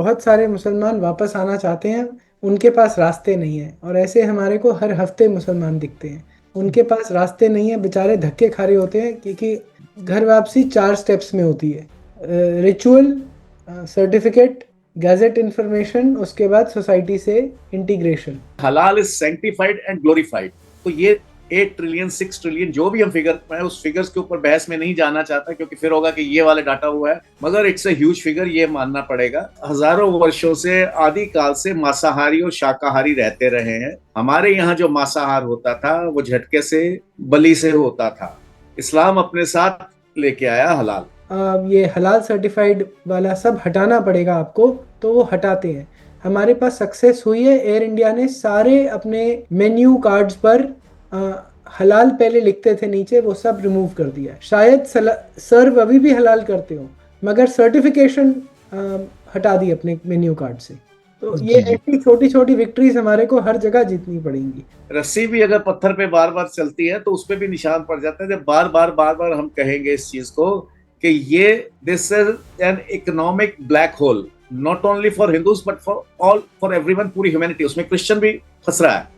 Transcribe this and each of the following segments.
बहुत सारे मुसलमान वापस आना चाहते हैं, उनके पास रास्ते नहीं है। और ऐसे हमारे को हर हफ्ते मुसलमान दिखते हैं, उनके पास रास्ते नहीं है, बेचारे धक्के खा रहे होते हैं, क्योंकि घर वापसी 4 स्टेप्स में होती है। रिचुअल, सर्टिफिकेट, गैजेट इन्फॉर्मेशन, उसके बाद सोसाइटी से इंटीग्रेशन। हलाल इज सेंटिफाइड एंड ग्लोरीफाइड। तो ये 8 ट्रिलियन 6 ट्रिलियन जो भी हम फिगर, मैं उस फिगर्स के ऊपर बहस में नहीं जाना चाहता, क्योंकि फिर होगा कि ये वाले डाटा हुआ है, मगर इट्स अ ह्यूज फिगर, ये मानना पड़ेगा। हजारों वर्षों से, आदिकाल से मांसाहारी और शाकाहारी रहते रहे हैं। हमारे यहाँ जो मांसाहार होता था वो झटके से, बलि से होता था। इस्लाम अपने साथ लेके आया हलाल। ये हलाल सर्टिफाइड वाला सब हटाना पड़ेगा आपको, तो वो हटाते हैं। हमारे पास सक्सेस हुई है, एयर इंडिया ने सारे अपने मेन्यू कार्ड्स पर हलाल पहले लिखते थे नीचे, वो सब रिमूव कर दिया है। शायद सर्व अभी भी हलाल करते हो, मगर सर्टिफिकेशन हटा दी अपने मेन्यू कार्ड से। तो ये जी जी। ऐसी छोटी छोटी विक्ट्रीज हमारे को हर जगह जीतनी पड़ेंगी। रस्सी भी अगर पत्थर पे बार बार चलती है तो उस पे भी निशान पड़ जाता है। जब बार बार हम कहेंगे इस चीज को कि ये, this is an economic black hole, not only for Hindus but for all, for everyone, पूरी ह्यूमैनिटी, उसमें क्रिश्चियन भी फंस रहा है।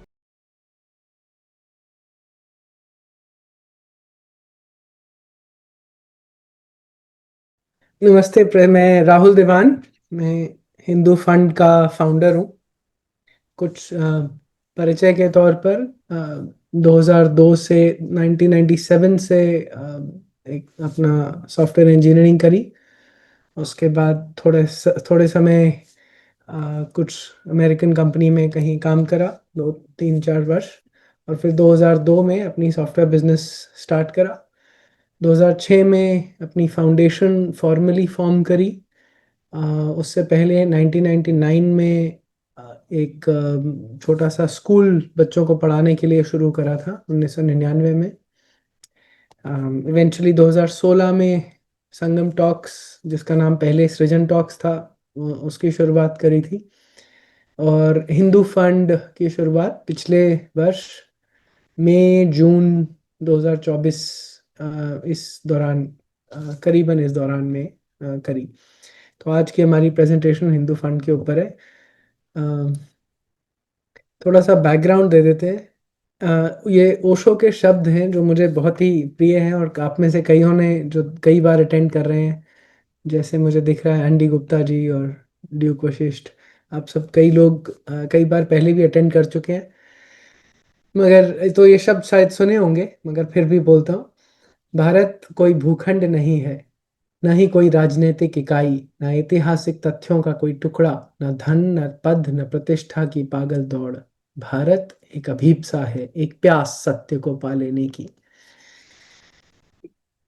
नमस्ते, मैं राहुल देवान। मैं हिंदू फंड का फाउंडर हूँ। कुछ परिचय के तौर पर 2002 से 1997 से एक अपना सॉफ्टवेयर इंजीनियरिंग करी। उसके बाद थोड़े समय कुछ अमेरिकन कंपनी में कहीं काम करा, 2 3 4 वर्ष। और फिर 2002 में अपनी सॉफ्टवेयर बिजनेस स्टार्ट करा। 2006 में अपनी फाउंडेशन फॉर्मली फॉर्म करी। अ, उससे पहले 1999 में एक छोटा सा स्कूल बच्चों को पढ़ाने के लिए शुरू करा था, 1999 में। इवेंचुअली 2016 में संगम टॉक्स, जिसका नाम पहले सृजन टॉक्स था, उसकी शुरुआत करी थी। और हिंदू फंड की शुरुआत पिछले वर्ष मई जून 2024, इस दौरान, करीबन इस दौरान में करी। तो आज की हमारी प्रेजेंटेशन हिंदू फंड के ऊपर है। अ, थोड़ा सा बैकग्राउंड दे देते हैं। ये ओशो के शब्द हैं जो मुझे बहुत ही प्रिय हैं, और आप में से कईयों ने जो कई बार अटेंड कर रहे हैं, जैसे मुझे दिख रहा है एंडी गुप्ता जी और ड्यूक वशिष्ठ। आप सब, कई लोग कई बार पहले भी अटेंड कर चुके हैं, मगर तो ये शब्द शायद सुने होंगे, मगर फिर भी बोलता हूँ। भारत कोई भूखंड नहीं है, न ही कोई राजनीतिक इकाई, न ऐतिहासिक तथ्यों का कोई टुकड़ा, न धन, न पद, न प्रतिष्ठा की पागल दौड़। भारत एक अभीप्सा है, एक प्यास सत्य को पा लेने की।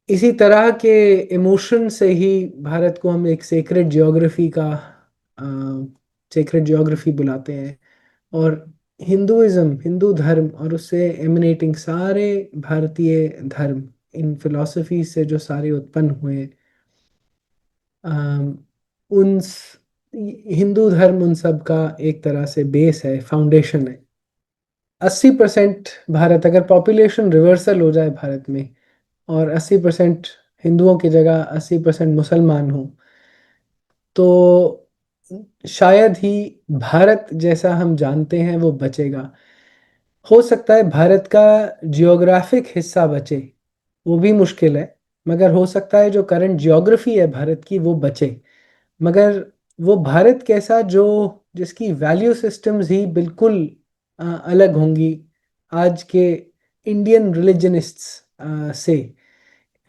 इसी तरह के इमोशन से ही भारत को हम एक सेक्रेड जियोग्राफी बुलाते हैं। और हिंदुइज्म, हिंदू धर्म, और उससे एमिनेटिंग सारे भारतीय धर्म, इन फिलॉसफी से जो सारे उत्पन्न हुए, अम, उन हिंदू धर्म उन सब का एक तरह से बेस है, फाउंडेशन है। 80% भारत, अगर पॉपुलेशन रिवर्सल हो जाए भारत में, और 80% हिंदुओं की जगह 80% मुसलमान हो, तो शायद ही भारत जैसा हम जानते हैं वो बचेगा। हो सकता है भारत का जियोग्राफिक हिस्सा बचे, वो भी मुश्किल है, मगर हो सकता है जो करंट जियोग्राफी है भारत की वो बचे। मगर वो भारत कैसा, जो जिसकी वैल्यू सिस्टम्स ही बिल्कुल अलग होंगी आज के इंडियन रिलीजनिस्ट्स से।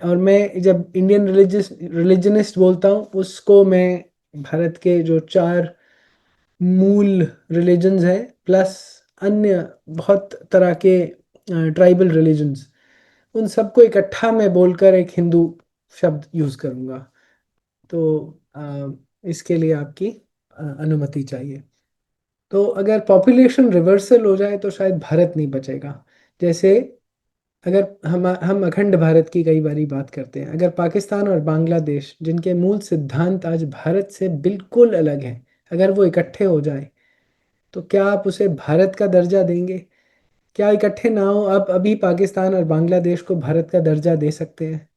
और मैं जब इंडियन रिलीजनिस्ट बोलता हूँ, उसको मैं भारत के जो 4 मूल रिलीजन्स हैं, प्लस अन्य बहुत तरह के ट्राइबल रिलीजन्स, उन सबको इकट्ठा में बोलकर एक हिंदू शब्द यूज़ करूँगा। तो इसके लिए आपकी अनुमति चाहिए। तो अगर पॉपुलेशन रिवर्सल हो जाए तो शायद भारत नहीं बचेगा। जैसे, अगर हम अखंड भारत की कई बारी बात करते हैं, अगर पाकिस्तान और बांग्लादेश, जिनके मूल सिद्धांत आज भारत से बिल्कुल अलग हैं, अगर वो इकट्ठे हो जाएं, तो क्या आप उसे भारत का दर्जा देंगे? क्या इकट्ठे ना हो, अब अभी पाकिस्तान और बांग्लादेश को भारत का दर्जा दे सकते हैं?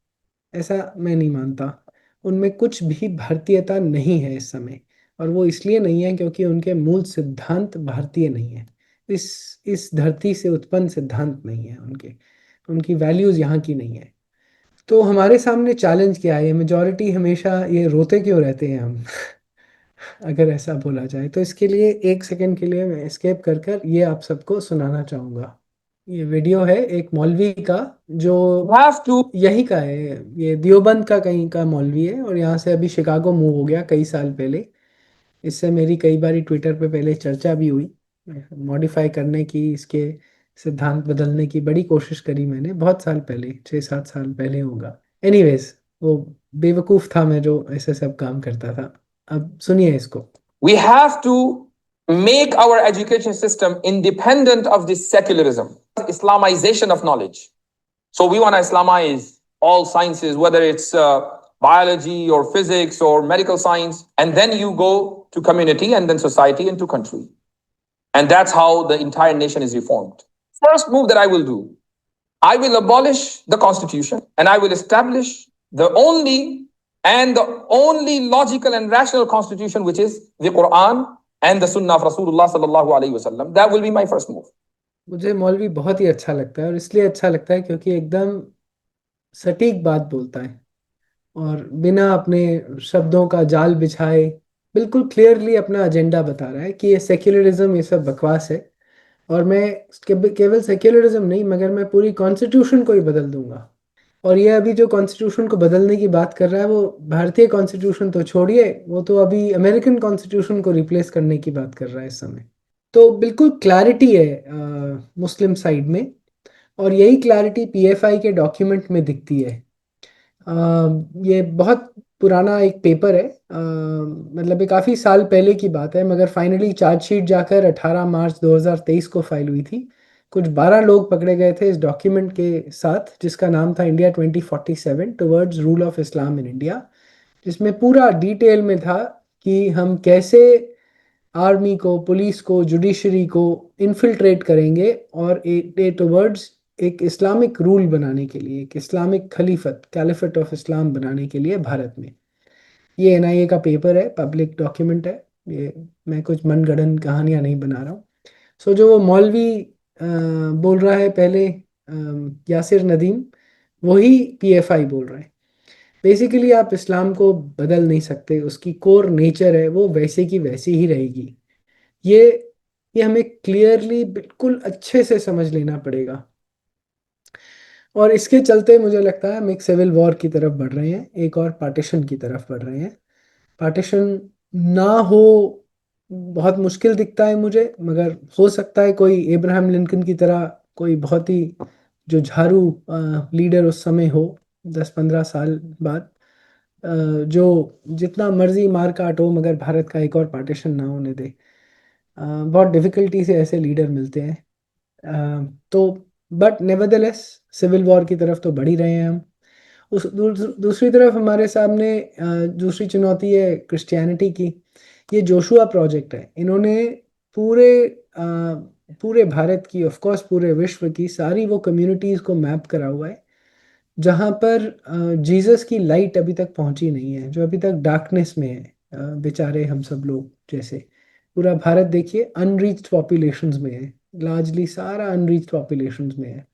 ऐसा मैं नहीं मानता। उनमें कुछ भी भारतीयता नहीं है इस समय। और वो इसलिए नहीं है क्योंकि उनके मूल सिद्धांत भारतीय नहीं है। इस इस धरती से उत्पन्न सिद्धांत नहीं है उनके, उनकी वैल्यूज यहाँ की नहीं है। तो हमारे सामने चैलेंज क्या है, ये मेजॉरिटी हमेशा ये रोते क्यों रहते हैं हम अगर ऐसा बोला जाए तो। इसके लिए एक सेकंड के लिए मैं एस्केप कर कर ये आप सबको सुनाना चाहूँगा। ये वीडियो है एक मौलवी का जो have to यही का है, ये देवबंद का कहीं का मौलवी है और यहाँ से अभी शिकागो मूव हो गया कई साल पहले। इससे मेरी कई बारी ट्विटर पे पहले चर्चा भी हुई। मॉडिफाई करने की, इसके सिद्धांत बदलने की बड़ी कोशिश करी मैंने बहुत साल पहले, 6-7 साल पहले होगा। एनीवेज, वो बेवकूफ़ था मैं जो ऐसे सब काम करता था। अब सुनिए इसको। we have to make our education system independent of this secularism, Islamization of knowledge. So we want to Islamize all sciences, whether it's biology or physics or medical science, and then you go to community and then society and to country. And that's how the entire nation is reformed. First move that I will do, I will abolish the constitution and I will establish the only logical and rational constitution, which is the Quran and the Sunnah of Rasulullah sallallahu alaihi wasallam. That will be my first move. मुझे मौलवी बहुत ही अच्छा लगता है, और इसलिए अच्छा लगता है क्योंकि एकदम सटीक बात बोलता है और बिना अपने शब्दों का जाल बिछाए बिल्कुल क्लियरली अपना एजेंडा बता रहा है कि ये सेक्युलरिज्म ये सब बकवास है। और मैं केवल सेक्युलरिज्म नहीं, मगर मैं पूरी कॉन्स्टिट्यूशन को ही बदल दूंगा। और ये अभी जो कॉन्स्टिट्यूशन को बदलने की बात कर रहा है वो भारतीय कॉन्स्टिट्यूशन तो छोड़िए, वो तो अभी अमेरिकन कॉन्स्टिट्यूशन को रिप्लेस करने की बात कर रहा है इस समय। तो बिल्कुल क्लैरिटी है मुस्लिम साइड में, और यही क्लैरिटी पीएफआई के डॉक्यूमेंट में दिखती है। ये बहुत पुराना एक पेपर है, मतलब ये काफ़ी साल पहले की बात है, मगर फाइनली चार्जशीट जाकर 18 मार्च 2023 को फाइल हुई थी। कुछ 12 लोग पकड़े गए थे इस डॉक्यूमेंट के साथ, जिसका नाम था India 2047 towards rule of Islam in India, जिसमें पूरा डिटेल में था कि हम कैसे आर्मी को, पुलिस को, जुडिशरी को इन्फिल्ट्रेट करेंगे और टुवर्ड्स एक इस्लामिक रूल बनाने के लिए, एक इस्लामिक खलीफत, कैलिफेट ऑफ इस्लाम बनाने के लिए भारत में। ये एनआईए का पेपर है, पब्लिक डॉक्यूमेंट है ये, मैं कुछ मनगढ़ंत कहानियां नहीं बना रहा हूँ। सो जो वो मौलवी बोल रहा है पहले, यासिर नदीम, वही पीएफआई बोल रहे हैं। बेसिकली आप इस्लाम को बदल नहीं सकते, उसकी कोर नेचर है वो वैसे की वैसी ही रहेगी। ये ये हमें क्लियरली बिल्कुल अच्छे से समझ लेना पड़ेगा। और इसके चलते मुझे लगता है हम एक सिविल वॉर की तरफ बढ़ रहे हैं, एक और पार्टीशन की तरफ बढ़ रहे हैं। पार्टीशन ना हो बहुत मुश्किल दिखता है मुझे, मगर हो सकता है कोई इब्राहिम लिंकन की तरह कोई बहुत ही जो झाड़ू लीडर उस समय हो 10-15 साल बाद, जो जितना मर्जी मार काट हो मगर भारत का एक और पार्टीशन ना होने दे। बहुत डिफिकल्टी से ऐसे लीडर मिलते हैं। तो बट नेवरदलेस सिविल वॉर की तरफ तो बढ़ ही रहे हैं हम। उस दूसरी तरफ हमारे सामने दूसरी चुनौती है क्रिश्चियनिटी की। ये जोशुआ प्रोजेक्ट है, इन्होंने पूरे पूरे भारत की, ऑफ कोर्स पूरे विश्व की सारी वो कम्युनिटीज़ को मैप करा हुआ है जहाँ पर जीसस की लाइट अभी तक पहुंची नहीं है, जो अभी तक डार्कनेस में है, बेचारे हम सब लोग जैसे। पूरा भारत देखिए अनरीच्ड पॉपुलेशंस में है, लार्जली सारा अनरीच्ड पॉपुलेशंस में है।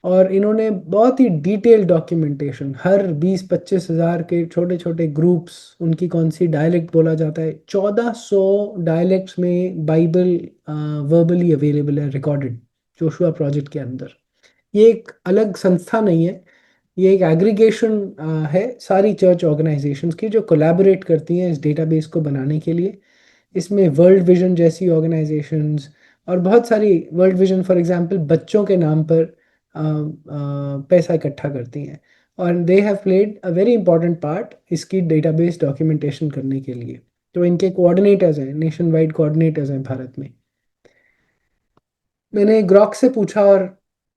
और इन्होंने बहुत ही डिटेल डॉक्यूमेंटेशन, हर 20-25 हज़ार के छोटे छोटे ग्रुप्स, उनकी कौन सी डायलेक्ट बोला जाता है, 1400 डायलेक्ट्स में बाइबल वर्बली अवेलेबल है, रिकॉर्डेड जोशुआ प्रोजेक्ट के अंदर। ये एक अलग संस्था नहीं है, ये एक एग्रीगेशन है सारी चर्च ऑर्गेनाइजेशंस की जो कोलैबोरेट करती हैं इस डेटाबेस को बनाने के लिए। इसमें वर्ल्ड विजन जैसी ऑर्गेनाइजेशंस और बहुत सारी, वर्ल्ड विजन फॉर एग्जांपल बच्चों के नाम पर पैसा इकट्ठा करती हैं, और they have played a very important part इसकी डेटाबेस डॉक्यूमेंटेशन करने के लिए। तो इनके कोऑर्डिनेटर्स हैं, नेशन वाइड कोऑर्डिनेटर्स हैं भारत में। मैंने ग्रॉक से पूछा और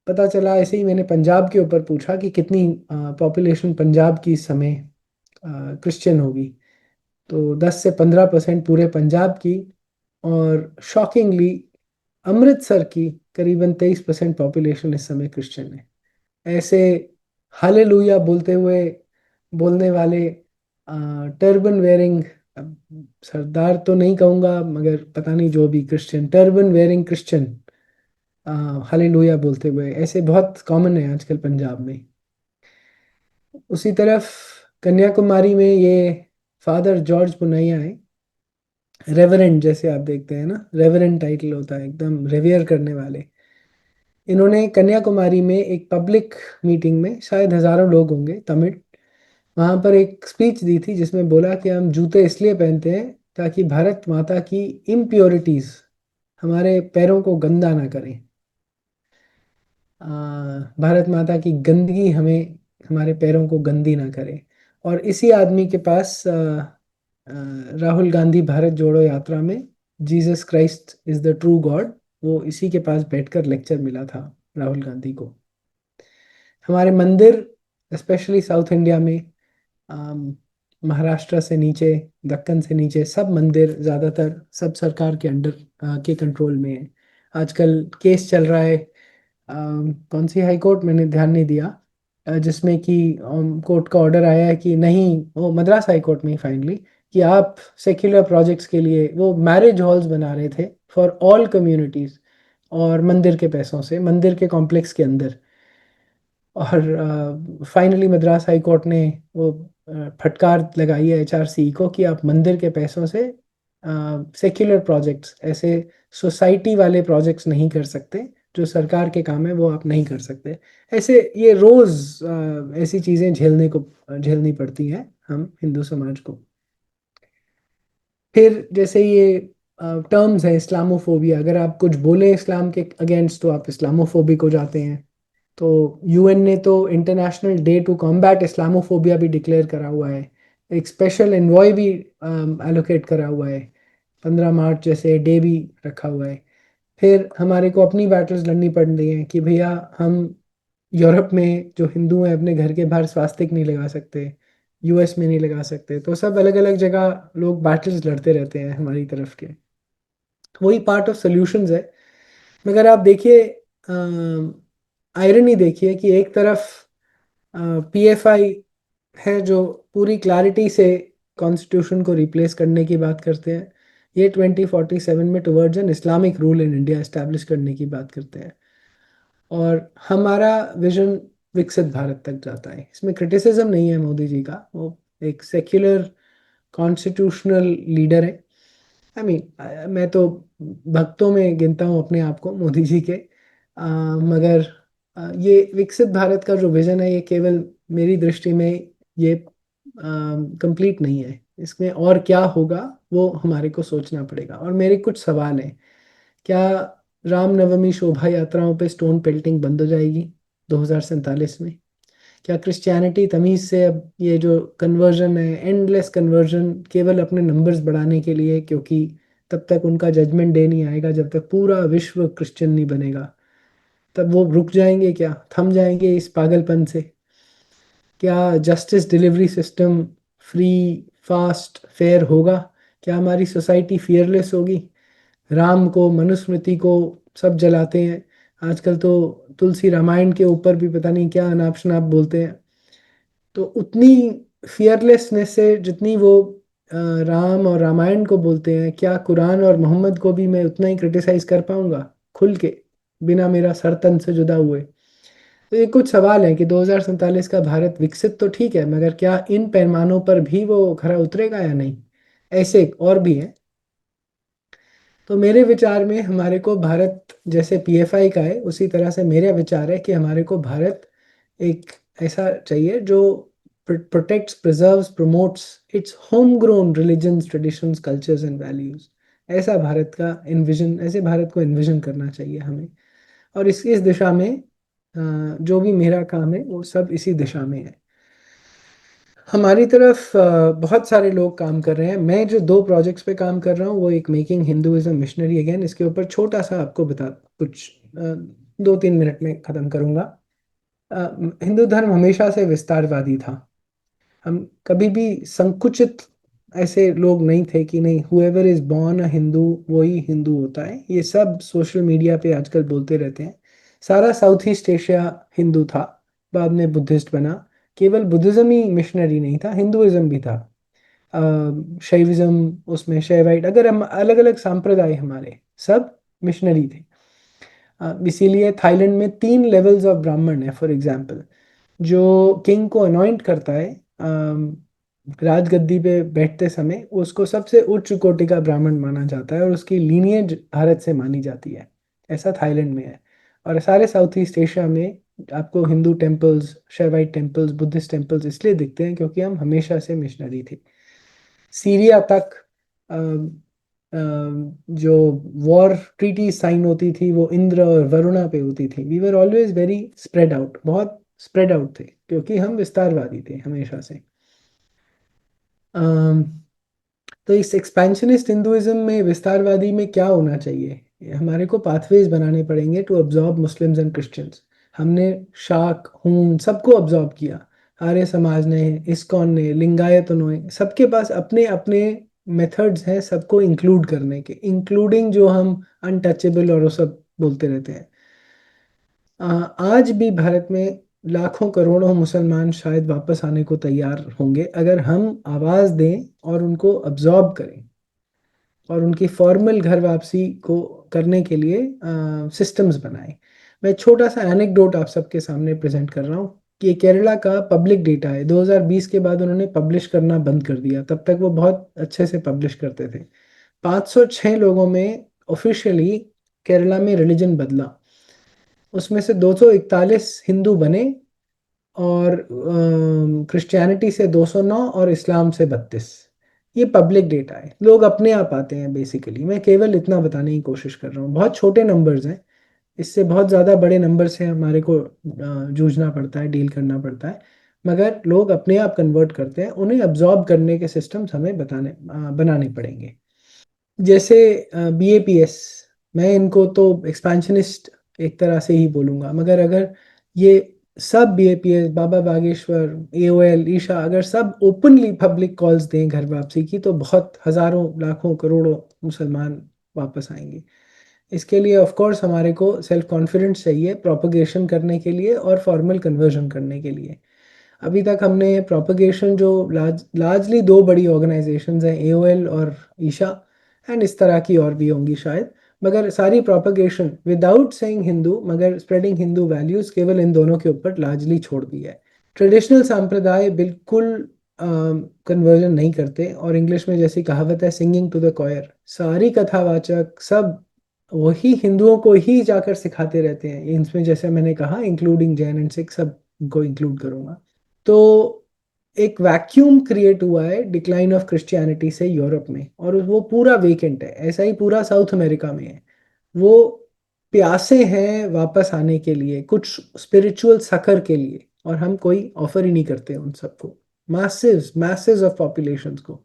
पता चला, ऐसे ही मैंने पंजाब के ऊपर पूछा कि कितनी पॉपुलेशन पंजाब की इस समय क्रिश्चियन होगी, तो 10 से 15% पूरे पंजाब की, और शॉकिंगली अमृतसर की करीबन 23% पॉपुलेशन इस समय क्रिश्चियन है। ऐसे हालेलुया बोलते हुए, बोलने वाले, टर्बन वेयरिंग अब सरदार तो नहीं कहूँगा, मगर पता नहीं, जो भी Christian, turban wearing Christian hallelujah बोलते हुए, ऐसे बहुत कॉमन है आजकल पंजाब में। उसी तरफ कन्याकुमारी में ये फादर जॉर्ज पुनैया है, रेवरेंड, जैसे आप देखते हैं ना, रेवरेंड टाइटल होता है, एकदम रिवेयर करने वाले। इन्होंने कन्याकुमारी में एक पब्लिक मीटिंग में, शायद हजारों लोग होंगे, तमिल, वहां पर एक स्पीच दी थी जिसमें बोला कि हम जूते इसलिए पहनते हैं ताकि भारत माता की इम्प्योरिटीज हमारे पैरों को गंदा ना करें। भारत माता की गंदगी हमें, हमारे पैरों को गंदी ना करे। और इसी आदमी के पास राहुल गांधी भारत जोड़ो यात्रा में Jesus Christ is the true God, वो इसी के पास बैठकर लेक्चर मिला था राहुल गांधी को। हमारे मंदिर, स्पेशली साउथ इंडिया में, अम, महाराष्ट्र से नीचे, दक्कन से नीचे, सब मंदिर ज़्यादातर सब सरकार के अंडर के कंट्रोल में है। आजकल केस चल रहा है, कौन सी हाई कोर्ट मैंने ध्यान नहीं दिया, जिसमें कि कोर्ट का ऑर्डर आया है कि नहीं, वो मद्रास हाई कोर्ट में फाइनली, कि आप सेक्युलर प्रोजेक्ट्स के लिए वो मैरिज हॉल्स बना रहे थे फॉर ऑल कम्युनिटीज़, और मंदिर के पैसों से, मंदिर के कॉम्प्लेक्स के अंदर। और फाइनली मद्रास हाई कोर्ट ने वो फटकार लगाई है एचआरसी को कि आप मंदिर के पैसों से सेक्युलर प्रोजेक्ट्स, ऐसे सोसाइटी वाले प्रोजेक्ट्स नहीं कर सकते, जो सरकार के काम है वो आप नहीं कर सकते। ऐसे ये रोज ऐसी चीज़ें झेलनी पड़ती हैं हम हिंदू समाज को। फिर जैसे ये टर्म्स है, इस्लामोफोबिया, अगर आप कुछ बोले इस्लाम के अगेंस्ट तो आप इस्लामोफोबिक हो जाते हैं। तो यूएन ने तो international day to combat Islamophobia भी डिक्लेयर करा हुआ है, एक स्पेशल एनवॉय भी एलोकेट करा हुआ है, 15 मार्च जैसे डे भी रखा हुआ है। फिर हमारे को अपनी बैटल्स लड़नी पड़ रही हैं कि भैया हम यूरोप में जो हिंदू हैं अपने घर के बाहर स्वास्तिक नहीं लगा सकते, यूएस में नहीं लगा सकते, तो सब अलग अलग जगह लोग बैटल्स लड़ते रहते हैं हमारी तरफ के। वही पार्ट ऑफ सोल्यूशंस है। मगर आप देखिए, आयरनी देखिए कि एक तरफ पीएफआई है जो पूरी क्लैरिटी से कॉन्स्टिट्यूशन को रिप्लेस करने की बात करते हैं, ये 2047 में towards an Islamic rule in India establish करने की बात करते हैं। और हमारा विजन विकसित भारत तक जाता है, इसमें क्रिटिसिज्म नहीं है मोदी जी का, वो एक सेक्युलर कॉन्स्टिट्यूशनल लीडर है। आई मीन, मैं तो भक्तों में गिनता हूँ अपने आप को मोदी जी के। मगर ये विकसित भारत का जो विजन है, ये केवल मेरी दृष्टि में ये कंप्लीट नहीं है, इसमें और क्या होगा वो हमारे को सोचना पड़ेगा। और मेरे कुछ सवाल हैं, क्या रामनवमी शोभा यात्राओं पे स्टोन पेल्टिंग बंद हो जाएगी 2047 में? क्या क्रिश्चियनिटी तमीज से अब ये जो कन्वर्जन है, एंडलेस कन्वर्जन, केवल अपने नंबर्स बढ़ाने के लिए, क्योंकि तब तक उनका जजमेंट डे नहीं आएगा जब तक पूरा विश्व क्रिश्चियन नहीं बनेगा, तब वो रुक जाएंगे क्या, थम जाएंगे इस पागलपन से? क्या justice delivery system free, fast, fair होगा? क्या हमारी सोसाइटी फियरलेस होगी? राम को, मनुस्मृति को सब जलाते हैं आजकल, तो तुलसी रामायण के ऊपर भी पता नहीं क्या अनाप शनाप बोलते हैं। तो उतनी फियरलेसनेस से जितनी वो राम और रामायण को बोलते हैं, क्या कुरान और मोहम्मद को भी मैं उतना ही क्रिटिसाइज कर पाऊंगा खुल के, बिना मेरा सर तन से जुदा हुए? तो ये कुछ सवाल हैं कि 2047 का भारत विकसित तो ठीक है, मगर क्या इन पैमानों पर भी वो खरा उतरेगा या नहीं? ऐसे और भी हैं। तो मेरे विचार में हमारे को भारत जैसे पीएफआई का है, उसी तरह से मेरा विचार है कि हमारे को भारत एक ऐसा चाहिए जो protects, preserves, promotes its home grown religions, traditions, cultures and values. ऐसा भारत का इन्विजन, ऐसे भारत को इन्विजन करना चाहिए हमें। और इस दिशा में जो भी मेरा काम है वो सब इसी दिशा में है। हमारी तरफ बहुत सारे लोग काम कर रहे हैं। मैं जो 2 प्रोजेक्ट्स पे काम कर रहा हूँ, वो एक मेकिंग हिंदुइज्म मिशनरी अगेन, इसके ऊपर छोटा सा आपको बता, कुछ 2-3 मिनट में ख़त्म करूँगा। हिंदू धर्म हमेशा से विस्तारवादी था। हम कभी भी संकुचित ऐसे लोग नहीं थे कि नहीं, whoever is born a Hindu वही हिंदू होता है, ये सब सोशल मीडिया पे आजकल बोलते रहते हैं। सारा साउथ ईस्ट एशिया हिंदू था, बाद में बुद्धिस्ट बना। केवल बुद्धिज्म ही मिशनरी नहीं था, हिंदुइज्म भी था। शैविज्म, उसमें शैवाइट, अगर हम अलग अलग संप्रदाय हमारे सब मिशनरी थे। इसीलिए थाईलैंड में 3 लेवल्स ऑफ ब्राह्मण है। फॉर एग्जांपल, जो किंग को अनॉइंट करता है राजगद्दी पे बैठते समय, उसको सबसे उच्च कोटि का ब्राह्मण माना जाता है और उसकी लीनिएज भारत से मानी जाती है। ऐसा थाईलैंड में है। और सारे साउथ ईस्ट एशिया में आपको Hindu temples, Shaivite temples, Buddhist temples इसलिए दिखते हैं क्योंकि हम हमेशा से मिशनरी थे। सीरिया तक जो वॉर ट्रीटी साइन होती थी वो इंद्र और वरुणा पे होती थी। We were always very spread out, बहुत स्प्रेड आउट थे क्योंकि हम विस्तारवादी थे हमेशा से। अम, तो इस एक्सपेंशनिस्ट हिंदुइज्म में, विस्तारवादी में क्या होना चाहिए? हमारे को पाथवेज बनाने पड़ेंगे to absorb Muslims and Christians. हमने शाक, हून सबको अब्जॉर्ब किया। आर्य समाज ने, इस्कॉन ने, लिंगायतों ने, सबके पास अपने अपने मेथड्स हैं सबको इंक्लूड करने के, इंक्लूडिंग जो हम अनटचेबल और वो सब बोलते रहते हैं। आज भी भारत में लाखों करोड़ों मुसलमान शायद वापस आने को तैयार होंगे अगर हम आवाज़ दें और उनको अब्जॉर्ब करें और उनकी फॉर्मल घर वापसी को करने के लिए सिस्टम्स बनाएं। मैं छोटा सा एनेक्डोट आप सबके सामने प्रेजेंट कर रहा हूँ कि ये केरला का पब्लिक डेटा है। 2020 के बाद उन्होंने पब्लिश करना बंद कर दिया, तब तक वो बहुत अच्छे से पब्लिश करते थे। 506 लोगों में ऑफिशियली केरला में रिलीजन बदला, उसमें से 241 हिंदू बने और क्रिश्चियनिटी से 209 और इस्लाम से 32। ये पब्लिक डेटा है, लोग अपने आप आते हैं बेसिकली। मैं केवल इतना बताने की कोशिश कर रहा हूँ, बहुत छोटे नंबर्स हैं, इससे बहुत ज़्यादा बड़े नंबर से हमारे को जूझना पड़ता है, डील करना पड़ता है। मगर लोग अपने आप कन्वर्ट करते हैं, उन्हें अब्जॉर्ब करने के सिस्टम्स हमें बनाने पड़ेंगे। जैसे BAPS, मैं इनको तो एक्सपेंशनिस्ट एक तरह से ही बोलूँगा, मगर अगर ये सब BAPS, बाबा बागेश्वर, AOL, ईशा, अगर सब ओपनली पब्लिक कॉल्स दें घर वापसी की, तो बहुत हज़ारों, लाखों, करोड़ों मुसलमान वापस आएंगे। इसके लिए ऑफ कोर्स हमारे को सेल्फ कॉन्फिडेंस चाहिए प्रोपगेशन करने के लिए और फॉर्मल कन्वर्जन करने के लिए। अभी तक हमने प्रोपगेशन जो लार्जली दो बड़ी ऑर्गेनाइजेशंस हैं, AOL और ईशा, एंड इस तरह की और भी होंगी शायद, मगर सारी प्रोपगेशन विदाउट सेइंग हिंदू मगर स्प्रेडिंग हिंदू वैल्यूज केवल इन दोनों के ऊपर लार्जली छोड़ दिया है। ट्रेडिशनल संप्रदाय बिल्कुल कन्वर्जन नहीं करते, और इंग्लिश में जैसी कहावत है, सिंगिंग टू द कॉयर, सारी कथावाचक सब वही हिंदुओं को ही जाकर सिखाते रहते हैं। इनमें जैसे मैंने कहा इंक्लूडिंग जैन एंड सिख, सब को इंक्लूड करूंगा। तो एक वैक्यूम क्रिएट हुआ है डिक्लाइन ऑफ क्रिश्चियनिटी से यूरोप में, और वो पूरा वेकेंट है। ऐसा ही पूरा साउथ अमेरिका में है। वो प्यासे हैं वापस आने के लिए, कुछ स्पिरिचुअल सकर के लिए, और हम कोई ऑफर ही नहीं करते उन सबको, मैसेज मैसेज ऑफ पॉपुलेशंस को।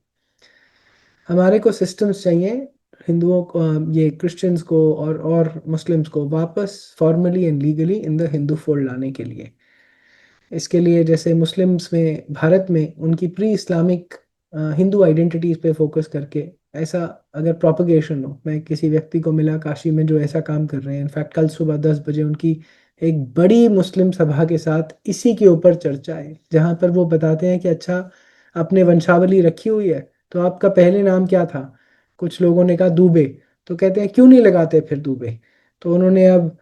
हमारे को सिस्टम्स चाहिए हिंदुओं को, ये क्रिश्चियंस को और मुस्लिम्स को वापस formally and legally in the Hindu fold लाने के लिए। इसके लिए जैसे मुस्लिम्स में भारत में उनकी प्री इस्लामिक हिंदू आइडेंटिटीज पे फोकस करके, ऐसा अगर प्रोपगेशन हो, मैं किसी व्यक्ति को मिला काशी में जो ऐसा काम कर रहे हैं, इनफैक्ट कल सुबह 10 बजे उनकी एक बड़ी मुस्लिम सभा के साथ इसी के ऊपर चर्चा है, जहाँ पर वो बताते हैं कि अच्छा, आपने वंशावली रखी हुई है तो आपका पहले नाम क्या था? कुछ लोगों ने कहा दुबे, तो कहते हैं क्यों नहीं लगाते फिर दुबे? तो उन्होंने अब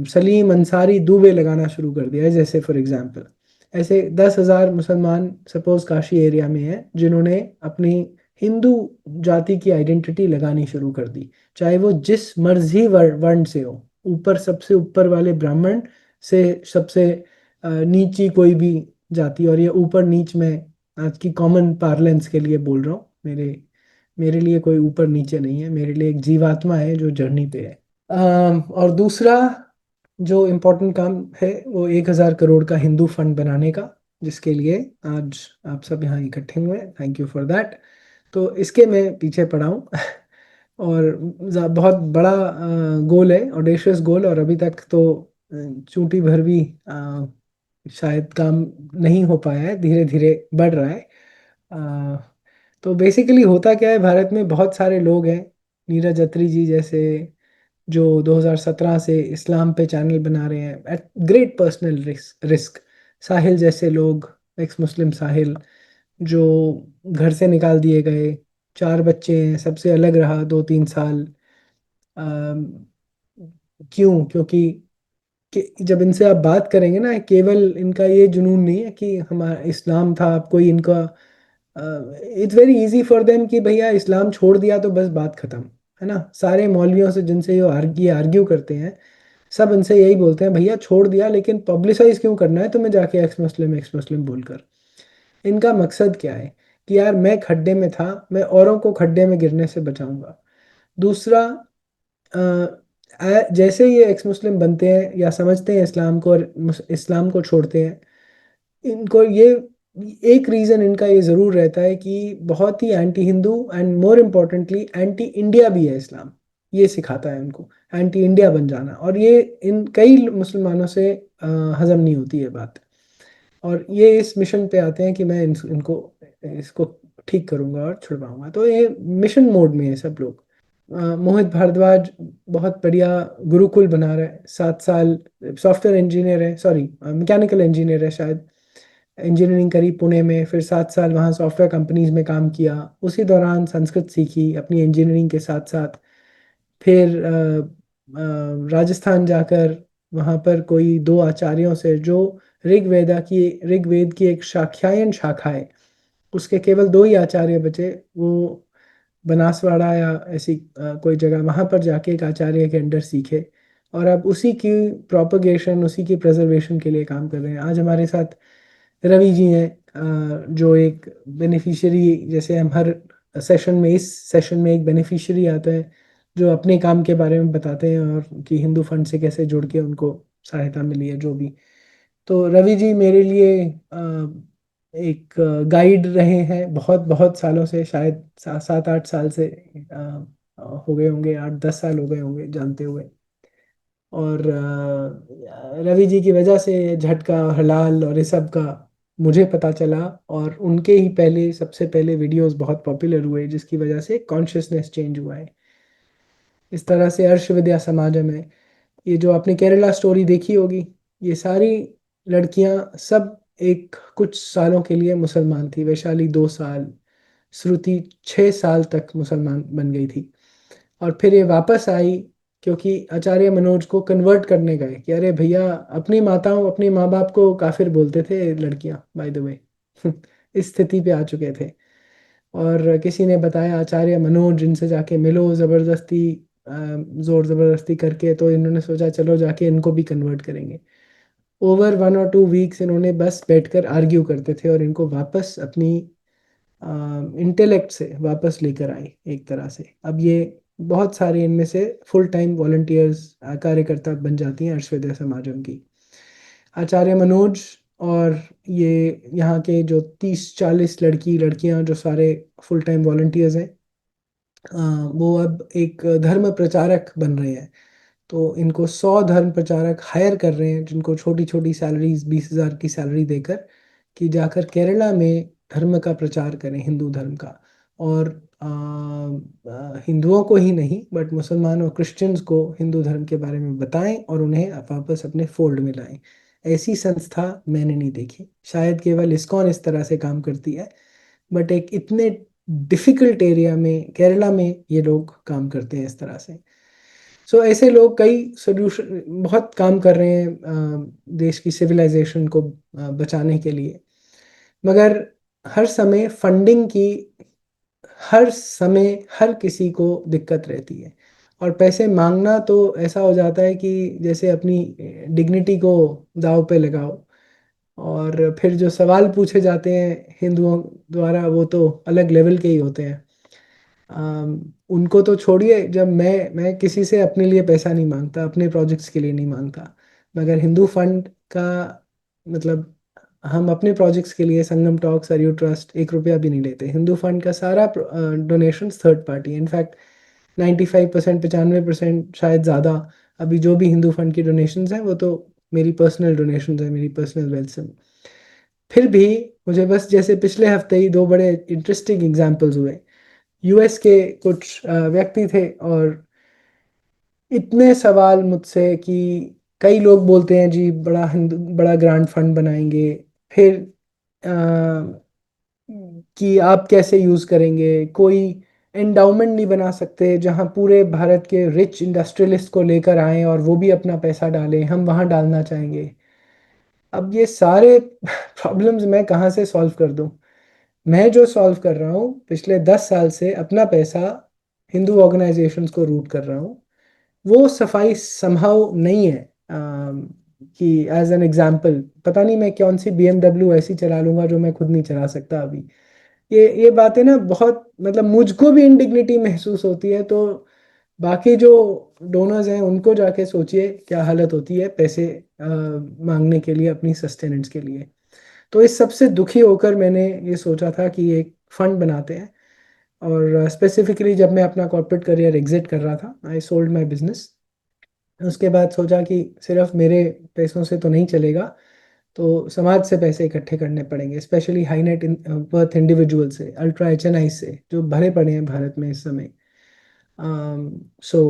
सलीम अंसारी दुबे लगाना शुरू कर दिया है। जैसे फॉर एग्जांपल ऐसे 10,000 मुसलमान सपोज काशी एरिया में हैं जिन्होंने अपनी हिंदू जाति की आइडेंटिटी लगानी शुरू कर दी, चाहे वो जिस मर्जी वर्ण से हो, ऊपर सबसे ऊपर वाले ब्राह्मण से सबसे नीची कोई भी जाति। और ये ऊपर नीच में आज की कॉमन पार्लेंस के लिए बोल रहा हूँ, मेरे मेरे लिए कोई ऊपर नीचे नहीं है, मेरे लिए एक जीवात्मा है जो जर्नी पे है। और दूसरा जो इम्पोर्टेंट काम है वो 1,000 करोड़ का हिंदू फंड बनाने का, जिसके लिए आज आप सब यहाँ इकट्ठे हुए हैं। Thank you for that. तो इसके मैं पीछे पड़ा हूँ और बहुत बड़ा गोल है, ऑडेशियस गोल, और अभी तक तो चूंटी भर भी शायद काम नहीं हो पाया है, धीरे धीरे बढ़ रहा है। अ, तो बेसिकली होता क्या है, भारत में बहुत सारे लोग हैं, नीरज अत्री जी जैसे, जो 2017 से इस्लाम पे चैनल बना रहे हैं एट ग्रेट पर्सनल रिस्क। साहिल जैसे लोग, एक्स मुस्लिम साहिल, जो घर से निकाल दिए गए, 4 बच्चे हैं, सबसे अलग रहा 2-3 साल। अम, क्यों? क्योंकि जब इनसे आप बात करेंगे ना, केवल इनका ये जुनून नहीं है कि हमारा इस्लाम था, आप कोई इनका it's very easy for them कि भैया इस्लाम छोड़ दिया तो बस बात खत्म, है ना। सारे मौलवियों से जिनसे ये आर्ग्यू करते हैं, सब इनसे यही बोलते हैं, भैया छोड़ दिया लेकिन पब्लिसाइज क्यों करना है तुम्हें जाके एक्स मुस्लिम बोलकर। इनका मकसद क्या है कि यार मैं खड्डे में था, मैं औरों को खड्डे में गिरने से बचाऊंगा। दूसरा, जैसे ये एक्स मुस्लिम बनते हैं या समझते हैं इस्लाम को और इस्लाम को छोड़ते हैं, इनको ये एक रीज़न इनका ये ज़रूर रहता है कि बहुत ही anti Hindu and more importantly anti India भी है इस्लाम। ये सिखाता है उनको एंटी इंडिया बन जाना, और ये इन कई मुसलमानों से हजम नहीं होती है बात। और ये इस मिशन पे आते हैं कि मैं इनको इसको ठीक करूंगा और छुड़वाऊंगा, तो ये मिशन मोड में है सब लोग। मोहित भारद्वाज बहुत बढ़िया गुरुकुल बना रहा है, 7 साल सॉफ्टवेयर इंजीनियर है, सॉरी मैकेनिकल इंजीनियर है शायद, इंजीनियरिंग करी पुणे में, फिर 7 साल वहाँ सॉफ्टवेयर कंपनीज में काम किया, उसी दौरान संस्कृत सीखी अपनी इंजीनियरिंग के साथ साथ। फिर राजस्थान जाकर वहाँ पर कोई 2 आचार्यों से, जो ऋग्वेद की एक शाख्यायन शाखा है, उसके केवल 2 ही आचार्य बचे, वो बनासवाड़ा या ऐसी कोई जगह, वहाँ पर जाके एक आचार्य के अंडर सीखे, और अब उसी की प्रोपगेशन, उसी की प्रेजर्वेशन के लिए काम कर रहे हैं। आज हमारे साथ रवि जी हैं, जो एक बेनिफिशियरी, जैसे हम हर सेशन में, इस सेशन में एक बेनिफिशियरी आता है जो अपने काम के बारे में बताते हैं और कि हिंदू फंड से कैसे जुड़ के उनको सहायता मिली है जो भी। तो रवि जी मेरे लिए एक गाइड रहे हैं बहुत बहुत सालों से, शायद 7-8 साल से हो गए होंगे, 8-10 साल हो गए होंगे जानते हुए। और रवि जी की वजह से झटका, हलाल और इस सब का मुझे पता चला, और उनके ही पहले, सबसे पहले वीडियोस बहुत पॉपुलर हुए जिसकी वजह से कॉन्शियसनेस चेंज हुआ है। इस तरह से अर्श विद्या समाजम है, ये जो आपने केरला स्टोरी देखी होगी, ये सारी लड़कियां सब एक कुछ सालों के लिए मुसलमान थी। वैशाली 2 साल, श्रुति 6 साल तक मुसलमान बन गई थी, और फिर ये वापस आई क्योंकि आचार्य मनोज को कन्वर्ट करने गए कि अरे भैया, अपनी माताओं अपने माँ बाप को काफिर बोलते थे लड़कियां, बाय द वे। इस स्थिति पे आ चुके थे, और किसी ने बताया आचार्य मनोज, इनसे जाके मिलो ज़बरदस्ती, जोर ज़बरदस्ती करके, तो इन्होंने सोचा चलो जाके इनको भी कन्वर्ट करेंगे। ओवर 1 और 2 वीक्स इन्होंने बस बैठकर आर्ग्यू करते थे और इनको वापस अपनी इंटेलेक्ट से वापस लेकर आए एक तरह से। अब ये बहुत सारे इनमें से फुल टाइम वॉलंटियर्स, कार्यकर्ता बन जाती हैं अर्शवेद समाजम की। आचार्य मनोज और ये यहाँ के जो 30-40 लड़कियां जो सारे फुल टाइम वॉलंटियर्स हैं, वो अब एक धर्म प्रचारक बन रहे हैं। तो इनको 100 धर्म प्रचारक हायर कर रहे हैं, जिनको छोटी छोटी सैलरीज, 20,000 की सैलरी देकर, कि जाकर केरला में धर्म का प्रचार करें, हिंदू धर्म का। और हिंदुओं को ही नहीं बट मुसलमान और क्रिश्चियंस को हिंदू धर्म के बारे में बताएं और उन्हें वापस अपने फोल्ड में लाएं। ऐसी संस्था मैंने नहीं देखी, शायद केवल इस्कॉन इस तरह से काम करती है, बट एक इतने डिफिकल्ट एरिया में, केरला में, ये लोग काम करते हैं इस तरह से। सो ऐसे लोग कई सोल्यूशन, बहुत काम कर रहे हैं देश की सिविलाइजेशन को बचाने के लिए। मगर हर समय फंडिंग की, हर समय हर किसी को दिक्कत रहती है, और पैसे मांगना तो ऐसा हो जाता है कि जैसे अपनी डिग्निटी को दांव पे लगाओ। और फिर जो सवाल पूछे जाते हैं हिंदुओं द्वारा, वो तो अलग लेवल के ही होते हैं। उनको तो छोड़िए, जब मैं किसी से अपने लिए पैसा नहीं मांगता, अपने प्रोजेक्ट्स के लिए नहीं मांगता, मगर हिंदू फंड का मतलब, हम अपने प्रोजेक्ट्स के लिए संगम टॉक्स, सरयू ट्रस्ट 1 रुपया भी नहीं लेते। हिंदू फंड का सारा डोनेशन थर्ड पार्टी, इनफैक्ट 95%, 95% शायद ज़्यादा, अभी जो भी हिंदू फंड की डोनेशंस हैं वो तो मेरी पर्सनल डोनेशंस है, मेरी पर्सनल वेल्थ से। फिर भी मुझे बस, जैसे पिछले हफ्ते ही 2 बड़े इंटरेस्टिंग एग्जाम्पल्स हुए। यूएस के कुछ व्यक्ति थे, और इतने सवाल मुझसे कि कई लोग बोलते हैं जी बड़ा ग्रांड फंड बनाएंगे, फिर कि आप कैसे यूज करेंगे। कोई एंडाउमेंट नहीं बना सकते जहां पूरे भारत के रिच इंडस्ट्रियलिस्ट को लेकर आए और वो भी अपना पैसा डालें, हम वहां डालना चाहेंगे। अब ये सारे प्रॉब्लम्स मैं कहाँ से सॉल्व कर दूं? मैं जो सॉल्व कर रहा हूँ पिछले 10 साल से, अपना पैसा हिंदू ऑर्गेनाइजेशंस को रूट कर रहा हूँ। वो सफाई संभव नहीं है। कि एज एन एग्जाम्पल, पता नहीं मैं कौन सी BMW ऐसी चला लूंगा जो मैं खुद नहीं चला सकता अभी। ये बातें ना बहुत, मतलब मुझको भी इंडिग्निटी महसूस होती है, तो बाकी जो डोनर्स हैं उनको जाके सोचिए क्या हालत होती है पैसे मांगने के लिए अपनी सस्टेनेंस के लिए। तो इस सबसे दुखी होकर मैंने ये सोचा था कि एक फंड बनाते हैं। और स्पेसिफिकली जब मैं अपना कॉर्पोरेट करियर एग्जिट कर रहा था, आई सोल्ड माय बिजनेस। उसके बाद सोचा कि सिर्फ मेरे पैसों से तो नहीं चलेगा, तो समाज से पैसे इकट्ठे करने पड़ेंगे, specially high net worth individual से, अल्ट्रा HNI से, जो भरे पड़े हैं भारत में इस समय।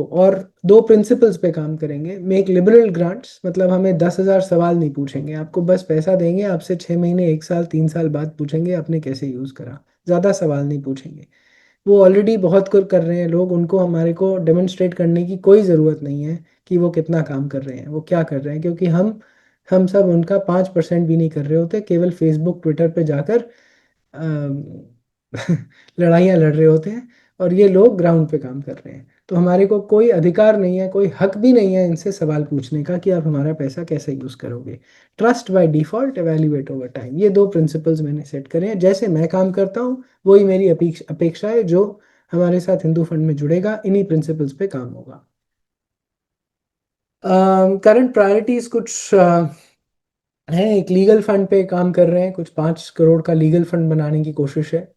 और दो प्रिंसिपल्स पे काम करेंगे। मेक लिबरल ग्रांट्स, मतलब हमें 10,000 सवाल नहीं पूछेंगे, आपको बस पैसा देंगे, आपसे 6 महीने, 1 साल, 3 साल बाद पूछेंगे आपने कैसे यूज़ करा। ज़्यादा सवाल नहीं पूछेंगे। वो ऑलरेडी बहुत कुछ कर रहे हैं लोग, उनको हमारे को डेमोन्स्ट्रेट करने की कोई ज़रूरत नहीं है कि वो कितना काम कर रहे हैं, वो क्या कर रहे हैं, क्योंकि हम सब उनका 5% भी नहीं कर रहे होते, केवल फेसबुक ट्विटर पे जाकर लड़ाइयाँ लड़ रहे होते हैं, और ये लोग ग्राउंड पे काम कर रहे हैं। तो हमारे को कोई अधिकार नहीं है, कोई हक भी नहीं है इनसे सवाल पूछने का कि आप हमारा पैसा कैसे यूज़ करोगे। Trust by default, evaluate over time, ये दो प्रिंसिपल्स मैंने सेट करे हैं। जैसे मैं काम करता हूँ वही मेरी अपेक्षा है, जो हमारे साथ हिंदू फंड में जुड़ेगा इन्हीं प्रिंसिपल्स पे काम होगा। करंट प्रायोरिटीज कुछ हैं। एक लीगल फंड पे काम कर रहे हैं, कुछ 5 करोड़ का लीगल फंड बनाने की कोशिश है,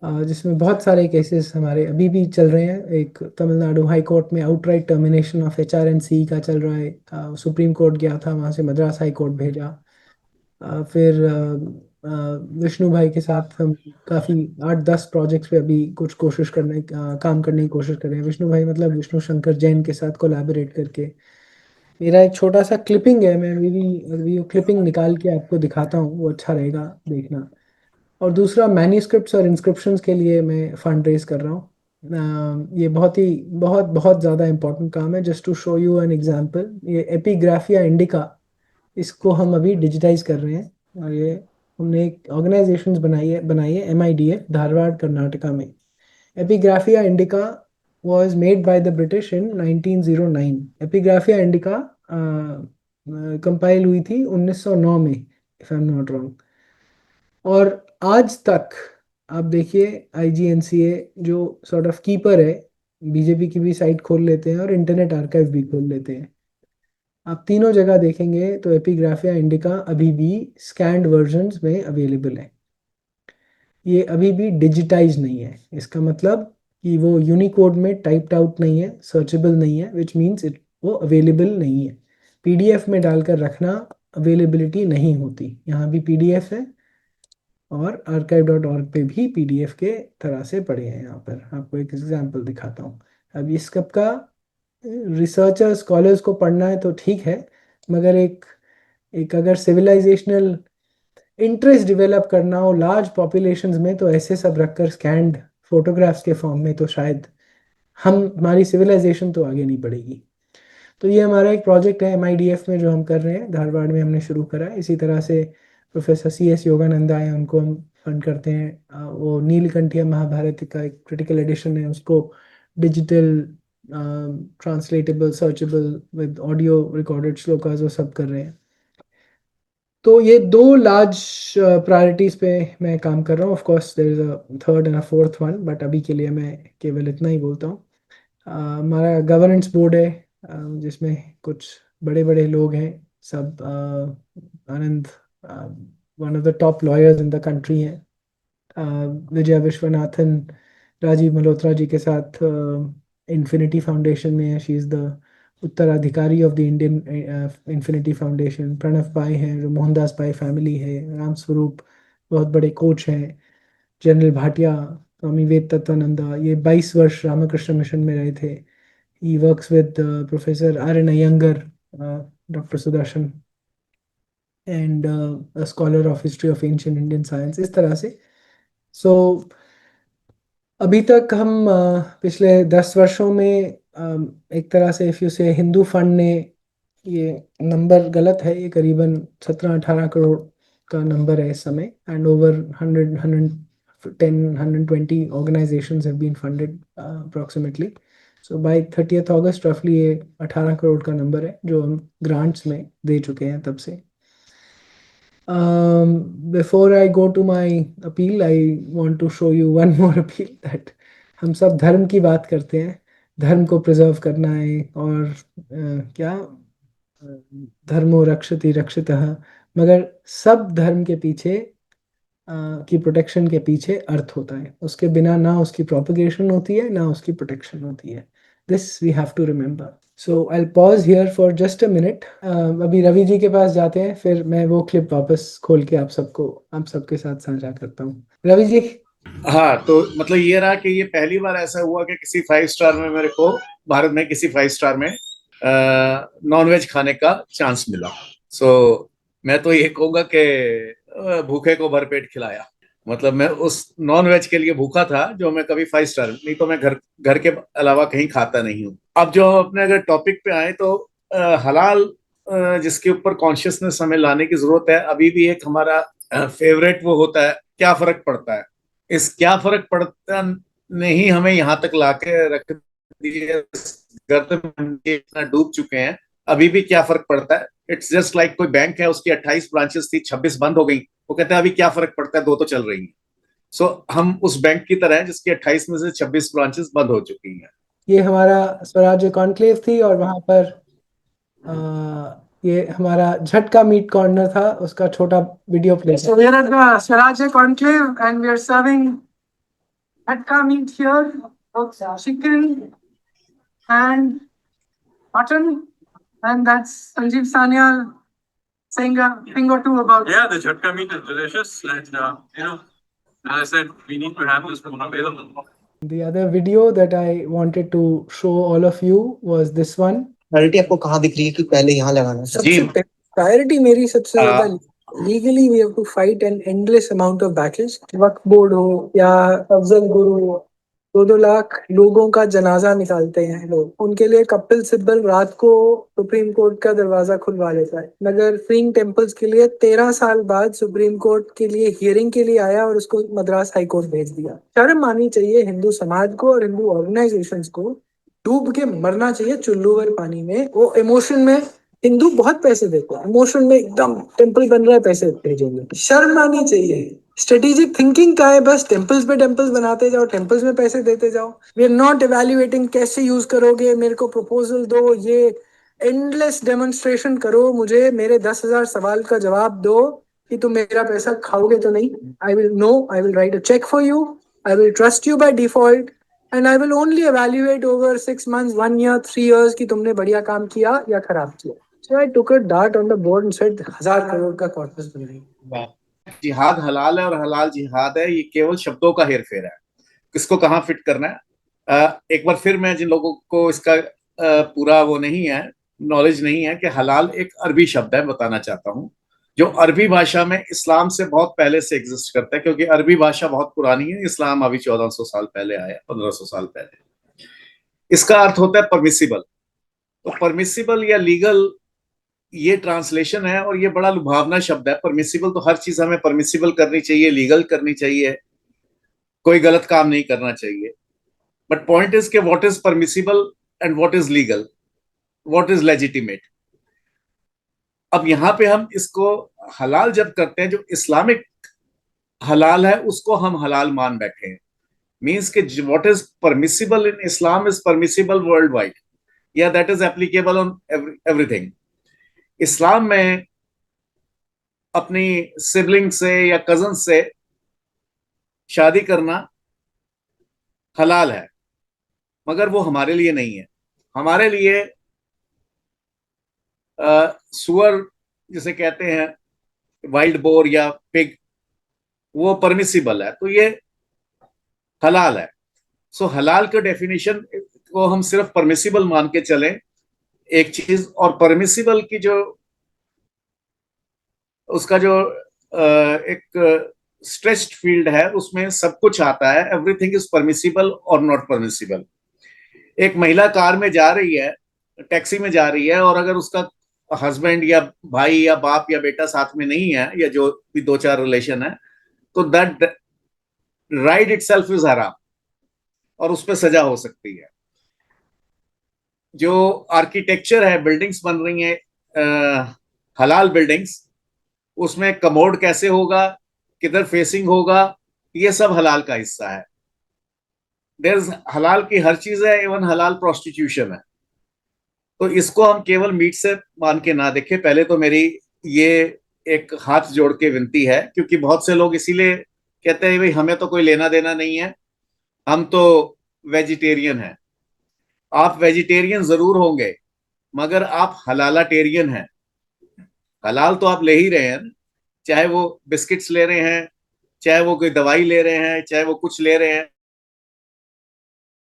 जिसमें बहुत सारे केसेस हमारे अभी भी चल रहे हैं। एक तमिलनाडु हाई कोर्ट में आउटराइट टर्मिनेशन ऑफ HRNC का चल रहा है, सुप्रीम कोर्ट गया था, वहाँ से मद्रास हाई कोर्ट भेजा। फिर विष्णु भाई के साथ हम काफ़ी 8-10 प्रोजेक्ट्स पे अभी कुछ कोशिश काम करने की कोशिश कर रहे हैं। विष्णु भाई मतलब विष्णु शंकर जैन के साथ कोलैबोरेट करके। मेरा एक छोटा सा क्लिपिंग है, मैं मेरी अभी वो क्लिपिंग निकाल के आपको दिखाता हूँ, वो अच्छा रहेगा देखना। और दूसरा, मैन्यूस्क्रिप्ट्स और इंस्क्रिप्शंस के लिए मैं फंड रेज कर रहा हूँ। ये बहुत ही बहुत बहुत ज़्यादा इंपॉर्टेंट काम है। Just to show you an example, ये एपिग्राफिया इंडिका, इसको हम अभी डिजिटाइज कर रहे हैं। और ये हमने एक ऑर्गेनाइजेशन बनाई है MIDF, धारवाड़ कर्नाटका में। Epigraphia Indica was made by the British in 1909। Epigraphia Indica compile हुई थी 1909 में, if I am not wrong. और आज तक आप देखिए, IGNCA जो सॉर्ट ऑफ कीपर है, BJP की भी साइट खोल लेते हैं और इंटरनेट आर्काइव भी खोल लेते हैं। आप तीनों जगह देखेंगे तो एपिग्राफिया इंडिका अभी भी स्कैन्ड वर्जन्स में अवेलेबल है। ये अभी भी डिजिटाइज नहीं है, इसका मतलब कि वो यूनिकोड में टाइप्ड आउट नहीं है, सर्चेबल नहीं है, विच मीन्स इट वो अवेलेबल नहीं है। PDF में डालकर रखना अवेलेबिलिटी नहीं होती। यहाँ भी PDF है, और archive.org पे भी PDF के तरह से पड़े हैं। यहाँ पर आपको एक एग्जांपल दिखाता हूँ। अब इस कब का रिसर्चर स्कॉलर्स को पढ़ना है तो ठीक है, मगर एक एक अगर सिविलाइजेशनल इंटरेस्ट डेवलप करना हो लार्ज पॉपुलेशंस में, तो ऐसे सब रखकर स्कैंड फोटोग्राफ्स के फॉर्म में तो शायद हमारी सिविलाइजेशन तो आगे नहीं बढ़ेगी। तो ये हमारा एक प्रोजेक्ट है MIDF में जो हम कर रहे हैं, धारवाड़ में हमने शुरू करा है। इसी तरह से प्रोफेसर CS योगानंदा है, उनको हम फंड करते हैं। वो नीलकंठिया महाभारत का एक क्रिटिकल एडिशन है, उसको digital translatable searchable with audio recorded shlokas वो सब कर रहे हैं। तो ये दो लार्ज प्रायोरिटीज पे मैं काम कर रहा हूँ। Of course there is a third and a fourth one, but अभी के लिए मैं केवल इतना ही बोलता हूँ। हमारा गवर्नेंस बोर्ड है, जिसमें कुछ बड़े बड़े लोग हैं सब। Anand one of the top lawyers in the country हैं। विजय विश्वनाथन राजीव मल्होत्रा जी के साथ इन्फिनिटी फाउंडेशन में है, शी इज़ द उत्तराधिकारी of the Indian Infinity Foundation. Pranav भाई हैं जो मोहनदास भाई फैमिली है। राम स्वरूप बहुत बड़े कोच हैं। जनरल भाटिया, स्वामी वेद तत्वानंदा, ये 22 वर्ष रामकृष्ण मिशन में रहे थे। He works with professor RN Iyengar, doctor Sudarshan, and scholar of history of ancient Indian science. इस तरह से सो अभी तक हम पिछले 10 वर्षों में एक तरह से इफ यू से हिंदू फंड ने, ये नंबर गलत है, ये करीबन 17-18 करोड़ का नंबर है इस समय, and over 110-120 organizations have been funded approximately. So by 30th August roughly ये 18 करोड़ का नंबर है जो हम ग्रांट्स में दे चुके हैं तब से. Before I go to my appeal, I want to show you one more appeal that हम सब धर्म की बात करते हैं, धर्म को प्रिजर्व करना है, और क्या धर्मो रक्षति रक्षितः, मगर सब धर्म के पीछे की प्रोटेक्शन के पीछे अर्थ होता है, उसके बिना ना उसकी प्रोपगेशन होती है ना उसकी प्रोटेक्शन होती है. This we have to remember. So I pause here for just a minute. अभी रवि जी के पास जाते हैं, फिर मैं वो क्लिप वापस खोल के आप सबके साथ साझा करता हूँ. रवि जी. हाँ, तो मतलब ये रहा कि ये पहली बार ऐसा हुआ कि किसी 5 स्टार में मेरे को, भारत में किसी 5 स्टार में नॉनवेज खाने का चांस मिला. सो मैं तो ये कहूंगा कि भूखे को भरपेट खिलाया. मतलब मैं उस नॉन वेज के लिए भूखा था जो मैं कभी 5 स्टार, नहीं तो मैं घर के अलावा कहीं खाता नहीं हूँ. अब जो अपने अगर टॉपिक पे आए तो हलाल, जिसके ऊपर कॉन्शियसनेस हमें लाने की जरूरत है. अभी भी एक हमारा फेवरेट वो होता है, क्या फर्क पड़ता है. इस क्या फर्क पड़ता नहीं हमें यहाँ तक लाके रख दिया, गर्त में इतना डूब चुके हैं. अभी भी क्या फर्क पड़ता है. इट्स जस्ट लाइक कोई बैंक है, उसकी 28 ब्रांचेस थी, 26 बंद हो गई. वो कहते हैं अभी क्या फर्क पड़ता है, 2 तो चल रही हैं. सो हम उस बैंक की तरह हैं जिसकी 28 में से 26 ब्रांचेस बंद हो चुकी हैं. ये हमारा स्वराज्य कॉन्क्लेव थी, और वहां पर ये हमारा झटका मीट कॉर्नर था, उसका छोटा video play. So we are at the Swarajya Conclave and we are serving Jhatka meat here, chicken and mutton, and that's Sanjeev Sanyal saying a thing or two about. Yeah, the Jhatka meat is delicious, and as I said, we need to have this more available. The other video that I wanted to show all of you was this one. Priority आपको कहाँ दिख रही है कि पहले यहाँ लगाना है? सबसे प्रायोरिटी मेरी सबसे ज्यादा legally we have to fight an endless amount of battles. Waqf board हो या अफजल गुरु हो, 2-2 लाख लोगों का जनाजा निकालते हैं लोग, उनके लिए कपिल सिब्बल रात को सुप्रीम कोर्ट का दरवाजा खुलवा लेता है. मगर फ्रीइंग टेम्पल्स के लिए 13 साल बाद सुप्रीम कोर्ट के लिए हियरिंग के लिए आया और उसको मद्रास हाई कोर्ट भेज दिया. शर्म आनी चाहिए हिंदू समाज को और हिंदू ऑर्गेनाइजेशंस को. डूब के मरना चाहिए चुल्लू भर पानी में. वो इमोशन में हिंदू बहुत पैसे देते हैं, इमोशन में एकदम टेम्पल बन रहा है पैसे भेजेंगे. शर्म आनी चाहिए. स्ट्रेटेजिक थिंकिंग का है, बस टेम्पल्स पे टेम्पल्स बनाते जाओ, टेम्पल्स में पैसे देते जाओ. वी आर नॉट इवेल्युएटिंग कैसे यूज करोगे, मेरे को प्रपोजल दो, ये एंडलेस डेमोन्स्ट्रेशन करो, मुझे मेरे 10,000 सवाल का जवाब दो कि तुम मेरा पैसा खाओगे तो नहीं. I will no, I will write a cheque for you, I will trust you by default, and I will only evaluate over 6 months, 1 year, 3 years कि तुमने बढ़िया काम किया या खराब किया. So I took a dart on the board and said 1,000 crore का corpus बनाएंगे. जिहाद हलाल है और हलाल जिहाद है, ये केवल शब्दों का हेरफेर है. किसको कहाँ फिट करना है. एक बार फिर मैं जिन लोगों को इसका पूरा वो नहीं है, नॉलेज नहीं है कि हलाल एक अरबी शब्द है, बताना चाहता हूँ, जो अरबी भाषा में इस्लाम से बहुत पहले से एग्जिस्ट करता है. क्योंकि अरबी भाषा बहुत पुरानी है, इस्लाम अभी 1400 साल पहले आया, 1500 साल पहले. इसका अर्थ होता है परमिसिबल. तो परमिसिबल या लीगल, ये ट्रांसलेशन है, और ये बड़ा लुभावना शब्द है. परमिसिबल तो हर चीज हमें परमिसिबल करनी चाहिए, लीगल करनी चाहिए, कोई गलत काम नहीं करना चाहिए. बट पॉइंट इज के what is permissible and what is legal, what is legitimate. अब यहाँ पे हम इसको हलाल जब करते हैं, जो इस्लामिक हलाल है उसको हम हलाल मान बैठे हैं. मीन्स के what is permissible in Islam is permissible worldwide, या that is applicable on everything. Islam में अपनी सिबलिंग से या कजन से शादी करना हलाल है, मगर वो हमारे लिए नहीं है. हमारे लिए सुअर जिसे कहते हैं, वाइल्ड बोर या पिग, वो परमिसिबल है, तो ये हलाल है. सो हलाल का डेफिनेशन को हम सिर्फ परमिसिबल मान के चलें एक चीज, और परमिसिबल की जो उसका जो एक स्ट्रेच्ड फील्ड है, उसमें सब कुछ आता है, एवरीथिंग इज परमिसिबल और नॉट परमिसिबल। एक महिला कार में जा रही है, टैक्सी में जा रही है, और अगर उसका हस्बैंड या भाई या बाप या बेटा साथ में नहीं है, या जो भी दो चार रिलेशन है, तो दैट राइड इटसेल्फ इज हराम और उस पर सजा हो सकती है। जो आर्किटेक्चर है, बिल्डिंग्स बन रही हैं हलाल बिल्डिंग्स, उसमें कमोड कैसे होगा, किधर फेसिंग होगा, ये सब हलाल का हिस्सा है। देयर हलाल की हर चीज है, इवन हलाल प्रोस्टिट्यूशन है। तो इसको हम केवल मीट से मान के ना देखें। पहले तो मेरी ये एक हाथ जोड़ के विनती है, क्योंकि बहुत से लोग इसीलिए कहते हैं भाई हमें तो कोई लेना देना नहीं है, हम तो वेजिटेरियन हैं। आप वेजिटेरियन जरूर होंगे, मगर आप हलालाटेरियन हैं। हलाल तो आप ले ही रहे हैं, चाहे वो बिस्किट्स ले रहे हैं, चाहे वो कोई दवाई ले रहे हैं, चाहे वो कुछ ले रहे हैं,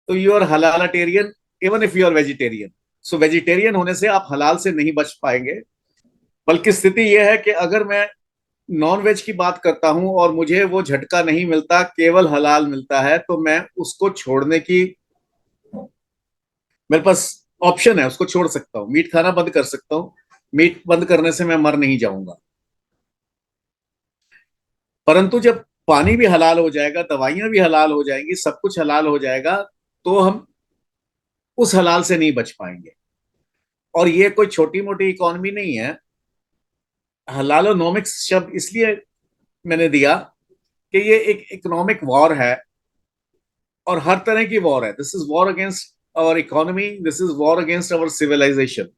तो you are halalatarian even if you are vegetarian. So vegetarian होने से आप हलाल से नहीं बच पाएंगे। बल्कि स्थिति यह है कि अगर मैं नॉन वेज की बात करता हूं और मुझे वो झटका नहीं मिलता, केवल हलाल मिलता है, तो मैं उसको छोड़ने की, मेरे पास ऑप्शन है, उसको छोड़ सकता हूं, मीट खाना बंद कर सकता हूं। मीट बंद करने से मैं मर नहीं जाऊंगा। परंतु जब पानी भी हलाल हो जाएगा, दवाइयां भी हलाल हो जाएंगी, सब कुछ हलाल हो जाएगा, तो हम उस हलाल से नहीं बच पाएंगे। और ये कोई छोटी मोटी इकोनॉमी नहीं है। हलालोनॉमिक्स शब्द इसलिए मैंने दिया कि ये एक इकोनॉमिक वॉर है, और हर तरह की वॉर है। This is war against our economy, this is war against our civilisation.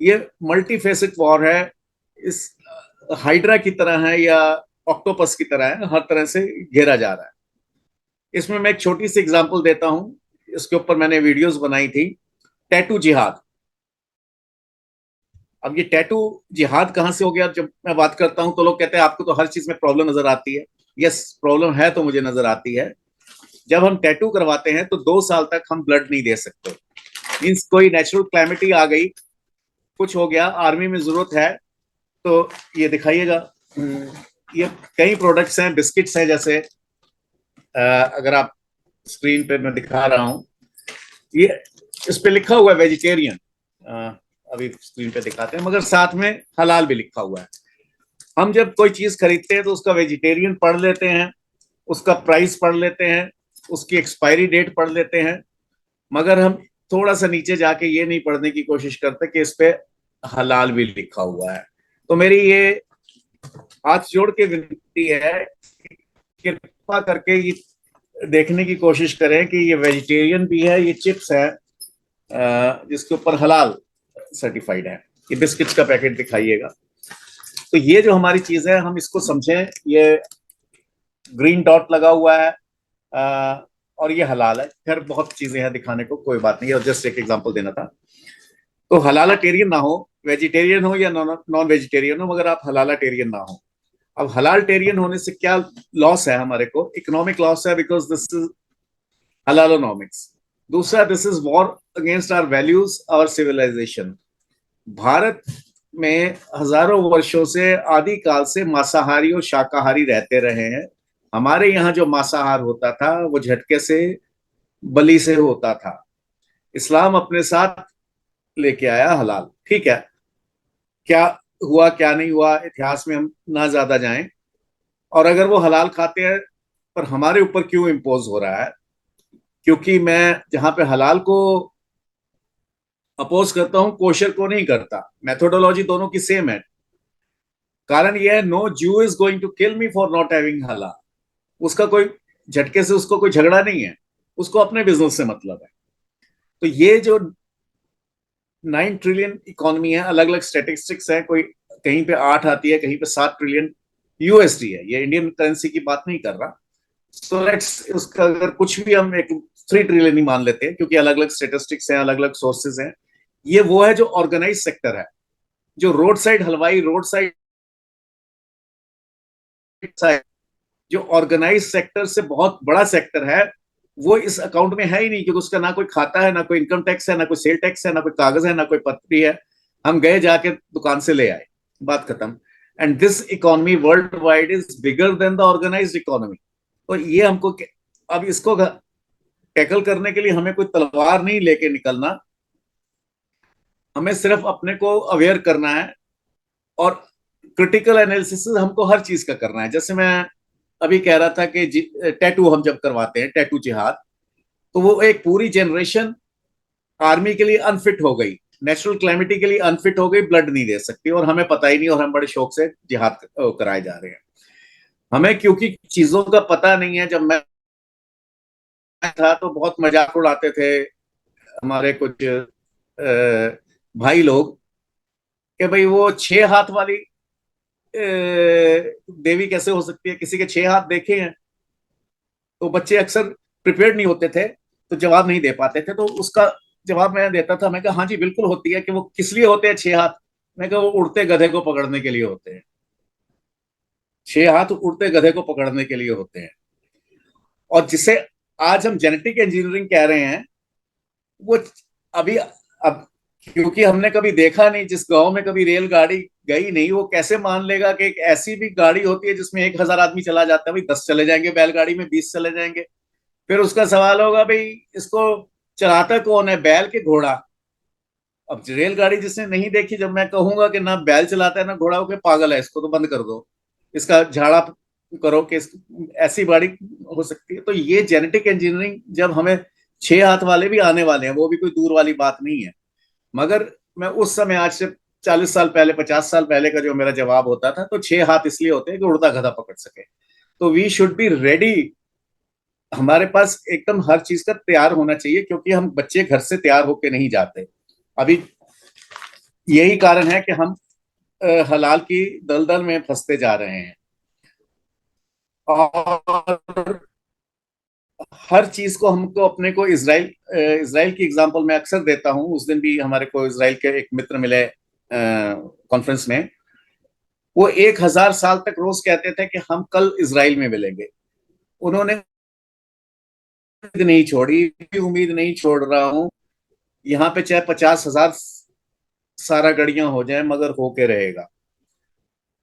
ये मल्टी फेसेट वॉर है। इस हाइड्रा की तरह है या ऑक्टोपस की तरह है, हर तरह से घेरा जा रहा है। इसमें मैं एक छोटी सी एग्जांपल देता हूं, इसके ऊपर मैंने वीडियोस बनाई थी। टैटू जिहाद। अब ये टैटू जिहाद कहां से हो गया? जब मैं बात करता हूं तो लोग कहते हैं आपको तो हर चीज में प्रॉब्लम नजर आती है। यस, प्रॉब्लम है तो मुझे नजर आती है। जब हम टैटू करवाते हैं तो 2 साल तक हम ब्लड नहीं दे सकते। मीन्स कोई नेचुरल क्लैमिटी आ गई, कुछ हो गया, आर्मी में जरूरत है, तो ये दिखाइएगा। ये कई प्रोडक्ट्स हैं, बिस्किट्स हैं, जैसे अगर आप स्क्रीन पे मैं दिखा रहा हूं, ये इस पे लिखा हुआ है वेजिटेरियन, अभी स्क्रीन पे दिखाते हैं, मगर साथ में हलाल भी लिखा हुआ है। हम जब कोई चीज खरीदते हैं तो उसका वेजिटेरियन पढ़ लेते हैं, उसका प्राइस पढ़ लेते हैं, उसकी एक्सपायरी डेट पढ़ लेते हैं, मगर हम थोड़ा सा नीचे जाके ये नहीं पढ़ने की कोशिश करते कि इस पे हलाल भी लिखा हुआ है। तो मेरी ये हाथ जोड़ के विनती है, कृपा करके ये देखने की कोशिश करें कि ये वेजिटेरियन भी है, ये चिप्स है जिसके ऊपर हलाल सर्टिफाइड है। ये बिस्किट्स का पैकेट दिखाइएगा। तो ये जो हमारी चीज है, हम इसको समझें। ये ग्रीन डॉट लगा हुआ है और ये हलाल है। खैर बहुत चीजें हैं दिखाने को, कोई बात नहीं है, जस्ट एक एग्जांपल देना था। तो हलालाटेरियन ना हो, वेजिटेरियन हो या नॉन वेजिटेरियन हो, मगर आप हलालाटेरियन ना हो। अब हलालटेरियन होने से क्या लॉस है हमारे को? इकोनॉमिक लॉस है, बिकॉज दिस इज हलालोनॉमिक्स। दूसरा, this is war against our values, our civilisation. Bharat में हजारों वर्षों से, आदिकाल से मांसाहारी और शाकाहारी रहते रहे हैं। हमारे यहाँ जो मांसाहार होता था वो झटके से, बलि से होता था। इस्लाम अपने साथ लेके आया हलाल। ठीक है, क्या हुआ क्या नहीं हुआ इतिहास में हम ना ज्यादा जाएं। और अगर वो हलाल खाते हैं, पर हमारे ऊपर क्यों इम्पोज हो रहा है? क्योंकि मैं जहां पे हलाल को अपोज करता हूं, कोशर को नहीं करता। मेथोडोलॉजी दोनों की सेम है। कारण यह है, no Jew is going to kill me for not having halal. उसका कोई झटके से उसको कोई झगड़ा नहीं है, उसको अपने बिजनेस से मतलब है। तो ये जो 9 ट्रिलियन इकोनॉमी है, अलग अलग स्टेटिस्टिक्स है, कोई कहीं पे 8 आती है, कहीं पे 7 ट्रिलियन यूएसडी है। ये इंडियन करेंसी की बात नहीं कर रहा। सो लेट्स उसका अगर कुछ भी हम एक 3 ट्रिलियन ही मान लेते हैं, क्योंकि अलग अलग स्टेटिस्टिक्स हैं, अलग अलग सोर्सेज हैं। ये वो है जो ऑर्गेनाइज सेक्टर है, जो रोड साइड हलवाई, रोड साइड जो ऑर्गेनाइज सेक्टर से बहुत बड़ा सेक्टर है, वो इस अकाउंट में है ही नहीं, क्योंकि उसका ना कोई खाता है, ना कोई इनकम टैक्स है, ना कोई सेल टैक्स है, ना कोई कागज है, ना कोई पत्री है। हम गए जाके दुकान से ले आए, बात खत्म। And this economy world wide is bigger than the organised economy. तो ये हमको अब इसको टैकल करने के लिए हमें कोई तलवार नहीं लेके निकलना, हमें सिर्फ अपने को अवेयर करना है और क्रिटिकल एनालिसिस हमको हर चीज का करना है। जैसे मैं अभी कह रहा था कि टैटू हम जब करवाते हैं, टैटू जिहाद, तो वो एक पूरी जनरेशन आर्मी के लिए अनफिट हो गई, नेचुरल क्लैमिटी के लिए अनफिट हो गई, ब्लड नहीं दे सकती और हमें पता ही नहीं, और हम बड़े शौक से जिहाद कराए जा रहे हैं। हमें क्योंकि चीजों का पता नहीं है। जब मैं था तो बहुत मजाक उड़ाते थे हमारे कुछ भाई लोग कि भाई वो 6 हाथ वाली देवी कैसे हो सकती है, किसी के 6 हाथ देखे हैं? तो बच्चे अक्सर प्रिपेयर्ड नहीं होते थे तो जवाब नहीं दे पाते थे। तो उसका जवाब मैं देता था, मैं कहा हाँ जी बिल्कुल होती है। कि वो किस लिए होते हैं 6 हाथ? मैं कहा वो उड़ते गधे को पकड़ने के लिए होते हैं। 6 हाथ उड़ते गधे को पकड़ने के लिए होते हैं। और जिसे आज हम जेनेटिक इंजीनियरिंग कह रहे हैं, वो अभी अब क्योंकि हमने कभी देखा नहीं, जिस गांव में कभी रेलगाड़ी गई नहीं, वो कैसे मान लेगा कि एक ऐसी भी गाड़ी होती है जिसमें 1,000 आदमी चला जाता है? भाई 10 चले जाएंगे बैलगाड़ी में, 20 चले जाएंगे। फिर उसका सवाल होगा भाई इसको चलाता कौन है, बैल के घोड़ा? अब रेलगाड़ी जिसने नहीं देखी, जब मैं कहूंगा कि ना बैल चलाता है ना घोड़ा, के पागल है, इसको तो बंद कर दो, इसका झाड़ा करो कि ऐसी गाड़ी हो सकती है। तो ये जेनेटिक इंजीनियरिंग, जब हमें 6 हाथ वाले भी आने वाले हैं, वो भी कोई दूर वाली बात नहीं है। मगर मैं उस समय, आज से 40 साल पहले, 50 साल पहले का जो मेरा जवाब होता था, तो 6 हाथ इसलिए होते हैं कि उड़ता गधा पकड़ सके। तो वी शुड बी रेडी। हमारे पास एकदम हर चीज का तैयार होना चाहिए, क्योंकि हम बच्चे घर से तैयार होके नहीं जाते। अभी यही कारण है कि हम हलाल की दलदल में फंसते जा रहे हैं। और हर चीज को हमको अपने को इसराइल की एग्जांपल मैं अक्सर देता हूं। उस दिन भी हमारे को इसराइल के एक मित्र मिले कॉन्फ्रेंस में। वो 1,000 साल तक रोज कहते थे कि हम कल इसराइल में मिलेंगे। उन्होंने उम्मीद नहीं छोड़ी, उम्मीद नहीं छोड़ रहा हूं। यहाँ पे चाहे 50,000 सारा गड़ियां हो जाए, मगर होके रहेगा।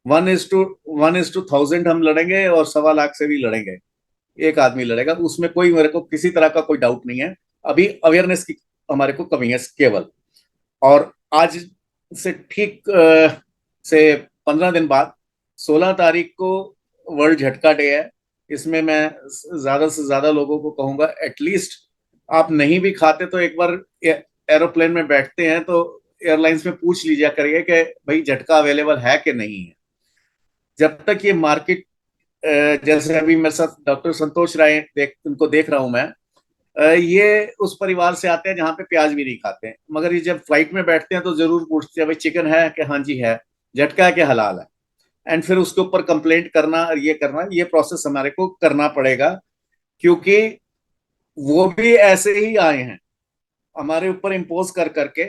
1:1000 हम लड़ेंगे और 1.25 लाख से भी लड़ेंगे। एक आदमी लड़ेगा, उसमें कोई, मेरे को किसी तरह का कोई डाउट नहीं है। अभी अवेयरनेस की हमारे को कमी है केवल। और आज से ठीक से 15 दिन बाद 16 तारीख को वर्ल्ड झटका डे है। इसमें मैं ज्यादा से ज्यादा लोगों को कहूंगा, एटलीस्ट आप नहीं भी खाते तो एक बार एरोप्लेन में बैठते हैं तो एयरलाइंस में पूछ लीजिए करिए कि भाई झटका अवेलेबल है कि नहीं है। जब तक ये मार्केट, जैसे अभी मेरे साथ डॉक्टर संतोष राय उनको देख रहा हूं मैं, ये उस परिवार से आते हैं जहां पे प्याज भी नहीं खाते हैं, मगर ये जब फ्लाइट में बैठते हैं तो जरूर पूछते हैं भाई चिकन है कि हाँ जी है, झटका है कि हलाल है। एंड फिर उसके ऊपर कंप्लेंट करना और ये करना, ये प्रोसेस हमारे को करना पड़ेगा, क्योंकि वो भी ऐसे ही आए हैं हमारे ऊपर इम्पोज कर करके।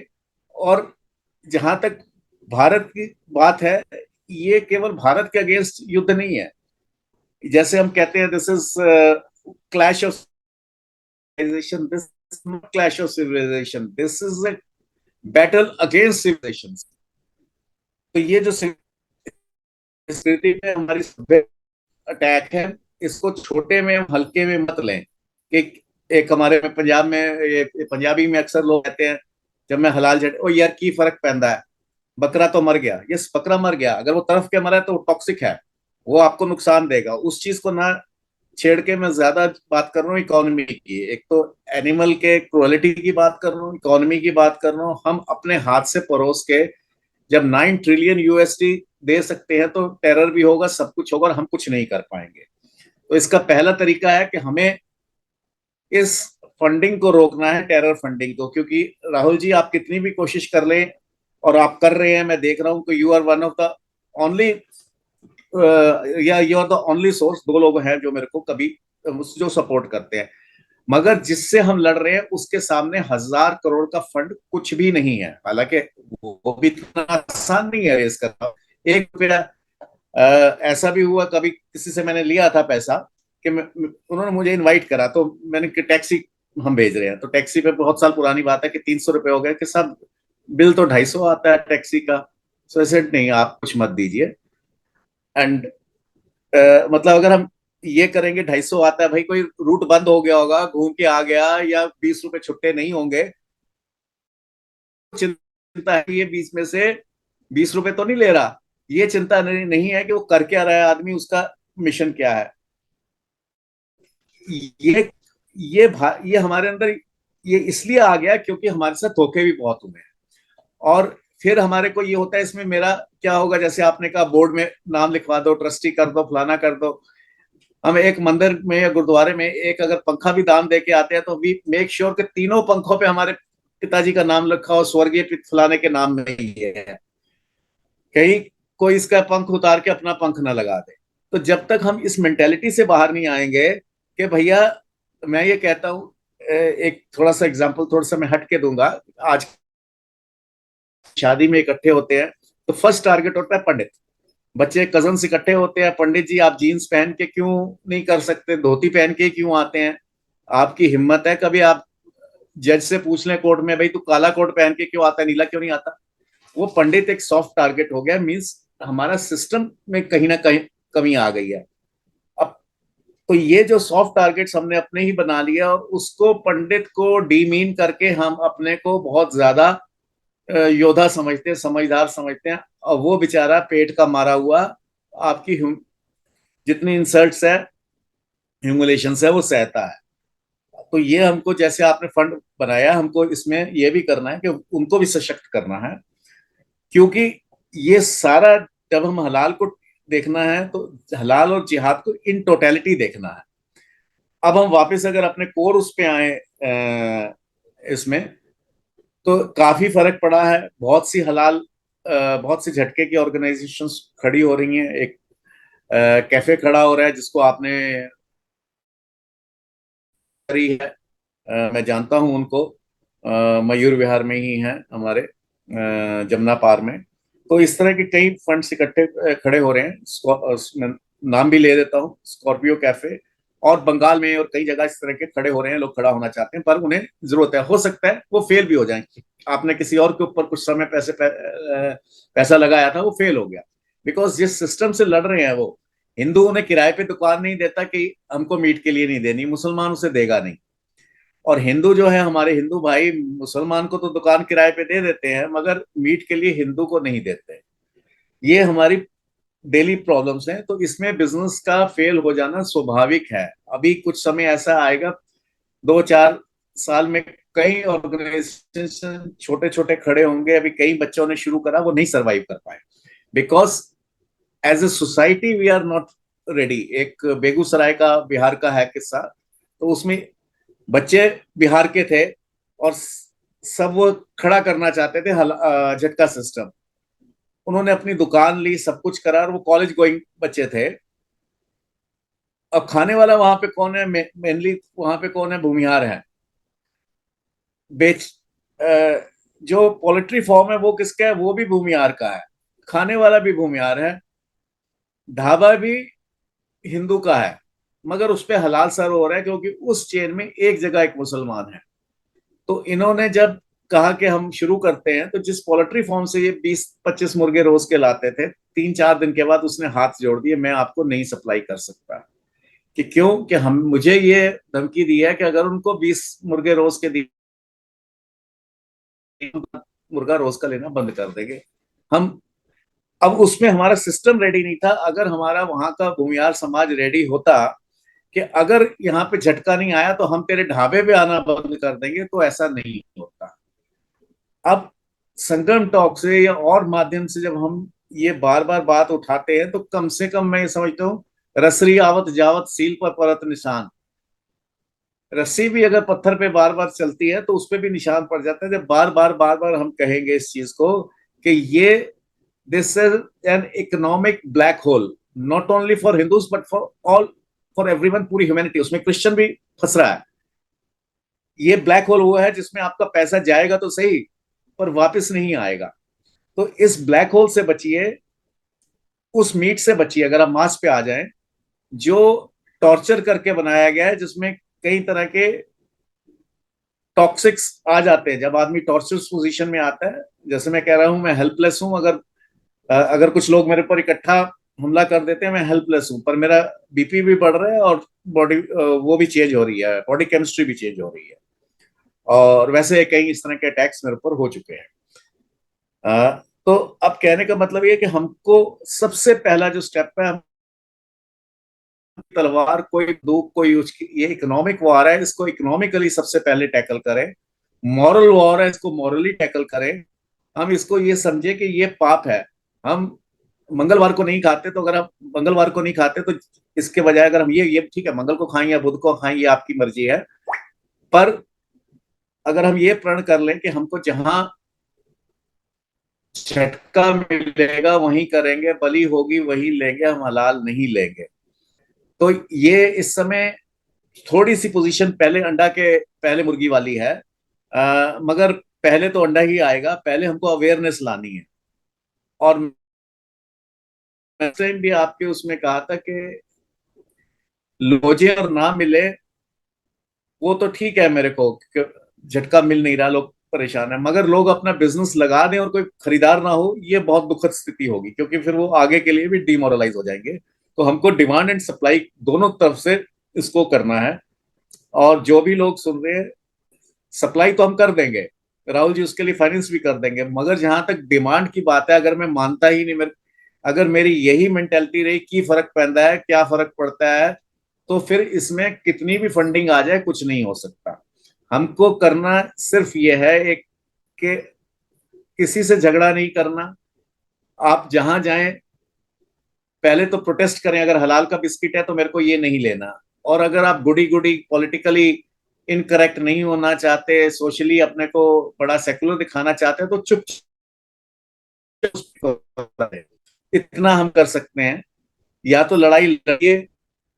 और जहां तक भारत की बात है, ये केवल भारत के अगेंस्ट युद्ध नहीं है। जैसे हम कहते हैं this is clash of civilization, this is not clash of civilization, this is a battle against civilization। तो ये जो संस्कृति में हमारी अटैक है, इसको छोटे में हल्के में मत लें। एक हमारे पंजाब में, ये पंजाबी में अक्सर लोग कहते हैं जब मैं हलाल झट, ओ यार की फर्क पैंदा है, बकरा तो मर गया। यस, बकरा मर गया, अगर वो तरफ के मरा है तो टॉक्सिक है, वो आपको नुकसान देगा। उस चीज को ना छेड़ के मैं ज्यादा बात कर रहा हूँ इकोनॉमी की। एक तो एनिमल के क्रुएलिटी की बात कर रहा हूँ, इकोनॉमी की बात कर रहा हूँ। हम अपने हाथ से परोस के जब 9 ट्रिलियन यूएसडी दे सकते हैं तो टेरर भी होगा, सब कुछ होगा और हम कुछ नहीं कर पाएंगे। तो इसका पहला तरीका है कि हमें इस फंडिंग को रोकना है, टेरर फंडिंग को। क्योंकि राहुल जी, आप कितनी भी कोशिश कर लें, और आप कर रहे हैं, मैं देख रहा हूं कि you are one of the only, या you are the only source. 2 लोग हैं जो मेरे को कभी जो सपोर्ट करते हैं, मगर जिससे हम लड़ रहे हैं उसके सामने 1,000 करोड़ का फंड कुछ भी नहीं है। हालांकि वो भी इतना आसान नहीं है रेस करना। 1 रुपया ऐसा भी हुआ, कभी किसी से मैंने लिया था पैसा कि उन्होंने मुझे इनवाइट करा, तो मैंने कि टैक्सी हम भेज रहे हैं, तो टैक्सी पे बहुत साल पुरानी बात है कि 300 रुपये हो गए कि सब बिल तो 250 आता है टैक्सी का। सो ऐसे नहीं, आप कुछ मत दीजिए, एंड मतलब अगर हम ये करेंगे 250 आता है भाई, कोई रूट बंद हो गया होगा, घूम के आ गया, या 20 रुपए छुट्टे नहीं होंगे, चिंता है कि ये 20 में से 20 रुपए तो नहीं ले रहा। ये चिंता नहीं है कि वो कर क्या रहा है आदमी, उसका मिशन क्या है। ये ये हमारे अंदर ये इसलिए आ गया क्योंकि हमारे साथ धोखे भी बहुत हुए हैं। और फिर हमारे को ये होता है इसमें मेरा क्या होगा, जैसे आपने कहा बोर्ड में नाम लिखवा दो, ट्रस्टी कर दो, फलाना कर दो। हम एक मंदिर में या गुरुद्वारे में एक अगर पंखा भी दान दे के आते हैं तो वी मेक श्योर कि तीनों पंखों पे हमारे पिताजी का नाम लिखा हो, स्वर्गीय फलाने के नाम में ही है, कहीं कोई इसका पंख उतार के अपना पंख ना लगा दे। तो जब तक हम इस मेंटेलिटी से बाहर नहीं आएंगे कि भैया, मैं ये कहता हूं, एक थोड़ा सा एग्जांपल थोड़ा सा मैं हट के दूंगा। आज शादी में इकट्ठे होते हैं तो फर्स्ट टारगेट होता है पंडित। बच्चे कजन इकट्ठे होते हैं, पंडित जी आप जीन्स पहन के क्यों नहीं कर सकते, धोती पहन के क्यों आते हैं, आपकी हिम्मत है, कभी आप जज से पूछ लें कोर्ट में, भाई तू काला कोट पहन के क्यों आता है, नीला क्यों नहीं आता। वो पंडित एक सॉफ्ट टारगेट हो गया, मीन्स हमारा सिस्टम में कहीं ना कहीं कमी आ गई है। अब तो ये जो सॉफ्ट टारगेट्स हमने अपने ही बना लिया, और उसको पंडित को डीमीन करके हम अपने को बहुत ज्यादा योद्धा समझते हैं, समझदार समझते हैं, और वो बेचारा पेट का मारा हुआ आपकी जितनी इंसल्ट्स है, ह्यूमिलेशंस है, वो सहता है। तो ये हमको, जैसे आपने फंड बनाया, हमको इसमें ये भी करना है कि उनको भी सशक्त करना है, क्योंकि ये सारा जब हम हलाल को देखना है तो हलाल और जिहाद को इन टोटलिटी देखना है। अब हम वापस अगर अपने कोर उस पे आए इसमें, तो काफी फर्क पड़ा है। बहुत सी हलाल बहुत सी झटके की ऑर्गेनाइजेशंस खड़ी हो रही हैं। एक कैफे खड़ा हो रहा है जिसको आपने करी है, मैं जानता हूं उनको, मयूर विहार में ही है हमारे, जमुना पार में। तो इस तरह के कई फंड्स इकट्ठे खड़े हो रहे हैं। मैं नाम भी ले देता हूँ, स्कॉर्पियो कैफे, और बंगाल में और कई जगह इस तरह के खड़े हो रहे हैं। लोग खड़ा होना चाहते हैं, पर उन्हें जरूरत है, हो सकता है वो फेल भी हो जाए। आपने किसी और के ऊपर कुछ समय पैसा लगाया था, वो फेल हो गया, बिकॉज जिस सिस्टम से लड़ रहे हैं वो, हिंदू उन्हें किराए पे दुकान नहीं देता कि हमको मीट के लिए नहीं देनी, मुसलमान उसे देगा नहीं। और हिंदू जो है, हमारे हिंदू भाई मुसलमान को तो दुकान किराए पे दे देते हैं, मगर मीट के लिए हिंदू को नहीं देते। ये हमारी डेली प्रॉब्लम्स हैं। तो इसमें बिजनेस का फेल हो जाना स्वाभाविक है। अभी कुछ समय ऐसा आएगा, 2-4 साल में कई ऑर्गेनाइजेशन छोटे छोटे खड़े होंगे। अभी कई बच्चों ने शुरू करा, वो नहीं सरवाइव कर पाए, because as a society we are not ready. एक बेगूसराय का, बिहार का है किस्सा, तो उसमें बच्चे बिहार के थे और सब वो खड़ा करना चाहते थे झटका सिस्टम। उन्होंने अपनी दुकान ली, सब कुछ करा, और वो कॉलेज गोइंग बच्चे थे। अब खाने वाला वहां पे कौन है, मेनली वहां पे कौन है, भूमिहार है। बेच जो पोल्ट्री फॉर्म है वो किसका है, वो भी भूमिहार का है। खाने वाला भी भूमिहार है, ढाबा भी हिंदू का है, मगर उस पर हलाल सर्व हो रहा है क्योंकि उस चेन में एक जगह एक मुसलमान है। तो इन्होंने जब कहा कि हम शुरू करते हैं, तो जिस पोल्ट्री फार्म से ये 20-25 मुर्गे रोज के लाते थे, 3-4 दिन के बाद उसने हाथ जोड़ दिए, मैं आपको नहीं सप्लाई कर सकता। कि क्यों, कि हम, मुझे ये धमकी दी है कि अगर उनको 20 मुर्गे रोज के दिए, मुर्गा रोज का लेना बंद कर देंगे हम। अब उसमें हमारा सिस्टम रेडी नहीं था। अगर हमारा वहां का भूमिहार समाज रेडी होता कि अगर यहाँ पे झटका नहीं आया तो हम तेरे ढाबे पे आना बंद कर देंगे, तो ऐसा नहीं होता। अब संगम टॉक से या और माध्यम से जब हम ये बार बार बात उठाते हैं, तो कम से कम मैं ये समझता हूँ, रसरी आवत जावत सील पर परत निशान। रस्सी भी अगर पत्थर पे बार बार चलती है तो उस पर भी निशान पड़ जाता है। जब बार बार हम कहेंगे इस चीज को कि ये, this is an economic black hole, not only for Hindus but for all, for everyone, पूरी ह्यूमैनिटी, उसमें क्रिश्चियन भी फंस रहा है। ये ब्लैक होल हुआ है जिसमें आपका पैसा जाएगा तो सही, पर वापस नहीं आएगा। तो इस ब्लैक होल से बचिए, उस मीट से बचिए। अगर आप मांस पे आ जाएं, जो टॉर्चर करके बनाया गया है, जिसमें कई तरह के टॉक्सिक्स आ जाते हैं। जब आदमी टॉर्चर पोजीशन में आता है, जैसे मैं कह रहा हूं, मैं हेल्पलेस हूं, अगर कुछ लोग मेरे पर इकट्ठा हमला कर देते हैं, मैं हेल्पलेस हूं, पर मेरा बीपी भी बढ़ रहा है और बॉडी वो भी चेंज हो रही है, बॉडी केमिस्ट्री भी चेंज हो रही है। और वैसे कई इस तरह के अटैक्स मेरे ऊपर हो चुके हैं। तो अब कहने का मतलब ये है कि हमको सबसे पहला जो स्टेप है, तलवार कोई बंदूक कोई उसकी, ये इकोनॉमिक वॉर है, इसको इकोनॉमिकली सबसे पहले टैकल करें। मॉरल वॉर है, इसको मॉरली टैकल करें। हम इसको ये समझे कि ये पाप है। हम मंगलवार को नहीं खाते, तो अगर हम मंगलवार को नहीं खाते तो इसके बजाय अगर हम ये ठीक है, मंगल को खाएं या बुध को खाएं, ये आपकी मर्जी है, पर अगर हम ये प्रण कर लें कि हमको जहां झटका मिलेगा वहीं करेंगे, बलि होगी वही लेंगे, हम हलाल नहीं लेंगे। तो ये इस समय थोड़ी सी पोजीशन पहले अंडा के पहले मुर्गी वाली है, मगर पहले तो अंडा ही आएगा। पहले हमको अवेयरनेस लानी है। और मैंने भी आपके उसमें कहा था कि लोजे और ना मिले वो तो ठीक है, मेरे को झटका मिल नहीं रहा, लोग परेशान है, मगर लोग अपना बिजनेस लगा दें और कोई खरीदार ना हो, ये बहुत दुखद स्थिति होगी, क्योंकि फिर वो आगे के लिए भी डिमोरलाइज हो जाएंगे। तो हमको डिमांड एंड सप्लाई दोनों तरफ से इसको करना है। और जो भी लोग सुन रहे हैं, सप्लाई तो हम कर देंगे, राहुल जी उसके लिए फाइनेंस भी कर देंगे, मगर जहां तक डिमांड की बात है, अगर मैं मानता ही नहीं, अगर मेरी यही मेंटेलिटी रही कि फर्क पैदा है, क्या फर्क पड़ता है, तो फिर इसमें कितनी भी फंडिंग आ जाए कुछ नहीं हो सकता। हमको करना सिर्फ ये है एक, कि किसी से झगड़ा नहीं करना। आप जहां जाएं पहले तो प्रोटेस्ट करें, अगर हलाल का बिस्किट है तो मेरे को ये नहीं लेना। और अगर आप गुडी गुडी पॉलिटिकली इनकरेक्ट नहीं होना चाहते, सोशली अपने को बड़ा सेकुलर दिखाना चाहते हैं, तो चुप, इतना हम कर सकते हैं। या तो लड़ाई लड़िए,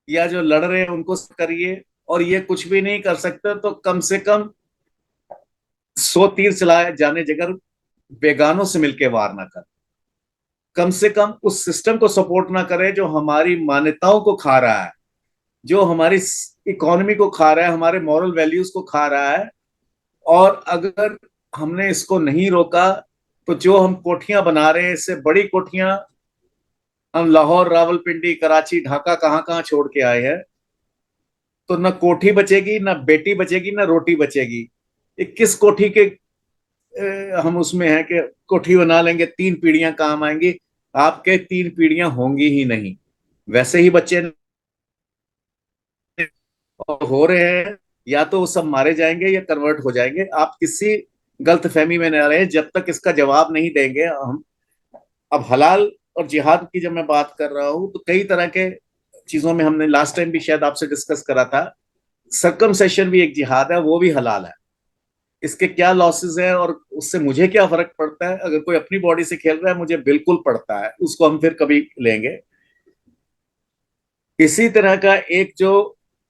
या जो लड़ रहे हैं उनको करिए। और ये कुछ भी नहीं कर सकते तो कम से कम 100 तीर चलाए जाने जगह बेगानों से मिलकर वार ना कर। कम से कम उस सिस्टम को सपोर्ट ना करे जो हमारी मान्यताओं को खा रहा है, जो हमारी इकोनॉमी को खा रहा है, हमारे मॉरल वैल्यूज को खा रहा है। और अगर हमने इसको नहीं रोका तो जो हम कोठियां बना रहे हैं, इससे बड़ी कोठियां हम लाहौर, रावलपिंडी, कराची, ढाका कहां कहां छोड़ के आए हैं। तो ना कोठी बचेगी, ना बेटी बचेगी, ना रोटी बचेगी। ये किस कोठी के हम उसमें हैं कि कोठी बना लेंगे 3 पीढ़ियां काम आएंगी, आपके 3 पीढ़ियां होंगी ही नहीं। वैसे ही बच्चे हो रहे हैं, या तो वो सब मारे जाएंगे या कन्वर्ट हो जाएंगे। आप किसी गलत फहमी में न रहे जब तक इसका जवाब नहीं देंगे हम। अब हलाल और जिहाद की जब मैं बात कर रहा हूं, तो कई तरह के चीजों में हमने लास्ट टाइम भी शायद आपसे डिस्कस करा था। सर्कमसेशन भी एक जिहाद है, वो भी हलाल है। इसके क्या लॉसेस हैं और उससे मुझे क्या फर्क पड़ता है, अगर कोई अपनी बॉडी से खेल रहा है मुझे बिल्कुल पड़ता है, उसको हम फिर कभी लेंगे। इसी तरह का एक जो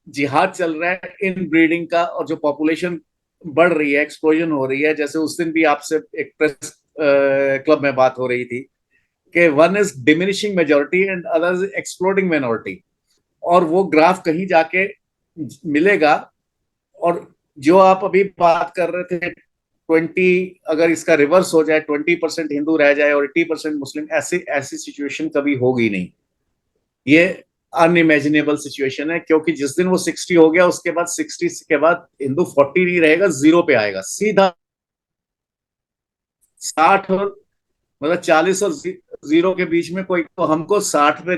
जिहाद चल रहा है इन ब्रीडिंग का, और जो पॉपुलेशन बढ़ रही है, एक्सप्लोजन हो रही है, जैसे उस दिन भी आपसे एक प्रेस क्लब में बात हो रही थी कि one is diminishing majority and other is exploding minority. और वो ग्राफ कहीं जाके मिलेगा। और जो आप अभी बात कर रहे थे 20, अगर इसका रिवर्स हो जाए, 20% हिंदू रह जाए और 80% मुस्लिम, ऐसी ऐसी सिचुएशन कभी होगी नहीं। ये अनइमेजिनेबल सिचुएशन है, क्योंकि जिस दिन वो 60 हो गया, उसके बाद 60 के बाद हिंदू 40 नहीं रहेगा, 0 पे आएगा सीधा। 60 और मतलब 40 और 0 के बीच में कोई, तो हमको 60 पे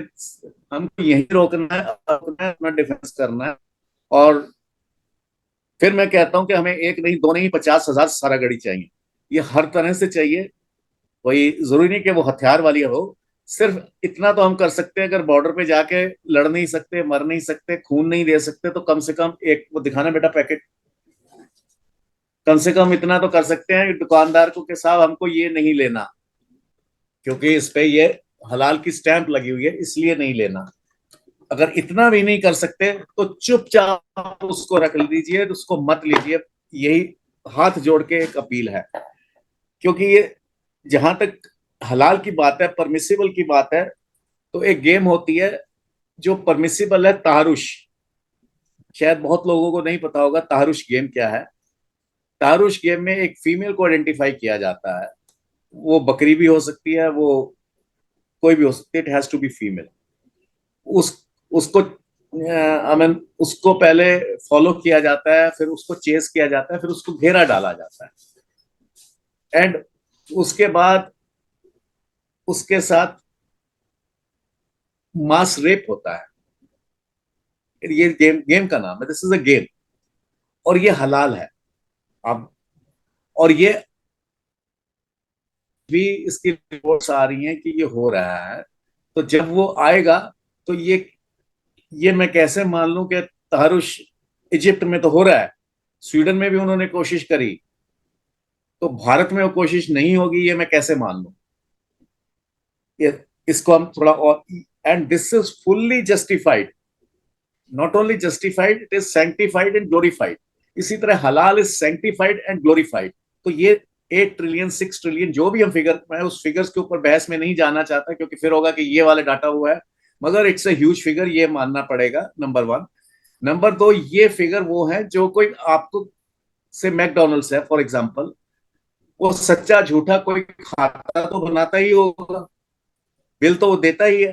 हमको यही रोकना है, अपना डिफेंस करना है। और फिर मैं कहता हूं कि हमें एक नहीं, दो नहीं, 50,000 सारा गड़ी चाहिए। ये हर तरह से चाहिए। कोई जरूरी नहीं कि वो हथियार वाली हो। सिर्फ इतना तो हम कर सकते हैं, अगर बॉर्डर पे जाके लड़ नहीं सकते, मर नहीं सकते, खून नहीं दे सकते, तो कम से कम एक वो दिखाना बेटा पैकेट। कम से कम इतना तो कर सकते हैं दुकानदार को कि साहब हमको ये नहीं लेना, क्योंकि इस पे ये हलाल की स्टैंप लगी हुई है, इसलिए नहीं लेना। अगर इतना भी नहीं कर सकते तो चुपचाप उसको रख लीजिए, उसको मत लीजिए। यही हाथ जोड़ के एक अपील है। क्योंकि ये जहां तक हलाल की बात है, परमिसिबल की बात है, तो एक गेम होती है जो परमिसिबल है, तारुश। शायद बहुत लोगों को नहीं पता होगा तारुश गेम क्या है। तारुश गेम में एक फीमेल को आइडेंटिफाई किया जाता है। वो बकरी भी हो सकती है, वो कोई भी हो सकती है, it has to be female. उसको आई मीन उसको पहले फॉलो किया जाता है, फिर उसको चेस किया जाता है, फिर उसको घेरा डाला जाता है, एंड उसके बाद उसके साथ मास रेप होता है। ये गेम का नाम है, दिस इज अ गेम, और ये हलाल है। अब और ये भी इसकी रिपोर्ट्स आ रही हैं कि ये हो रहा है। तो जब वो आएगा तो ये मैं कैसे मान लूं कि तहरुश इजिप्ट में तो हो रहा है, स्वीडन में भी उन्होंने कोशिश करी, तो भारत में वो कोशिश नहीं होगी, ये मैं कैसे मान लूं? ये इसको हम थोड़ा और, and this is fully justified, not only justified, it is sanctified and glorified. इसी तरह हलाल इज सैंक्टिफाइड एंड ग्लोरीफाइड। तो ये 8 ट्रिलियन 6 ट्रिलियन जो भी हम फिगर, मैं उस फिगर्स के ऊपर बहस में नहीं जाना चाहता, क्योंकि फिर होगा कि ये वाले डाटा हुआ है, मगर इट्स अ ह्यूज फिगर, ये मानना पड़ेगा, नंबर वन। नंबर दो, ये फिगर वो है जो कोई आपको से मैकडोनल्ड्स है फॉर एग्जांपल, वो सच्चा झूठा कोई खाता तो बनाता ही होगा, बिल तो वो देता ही है।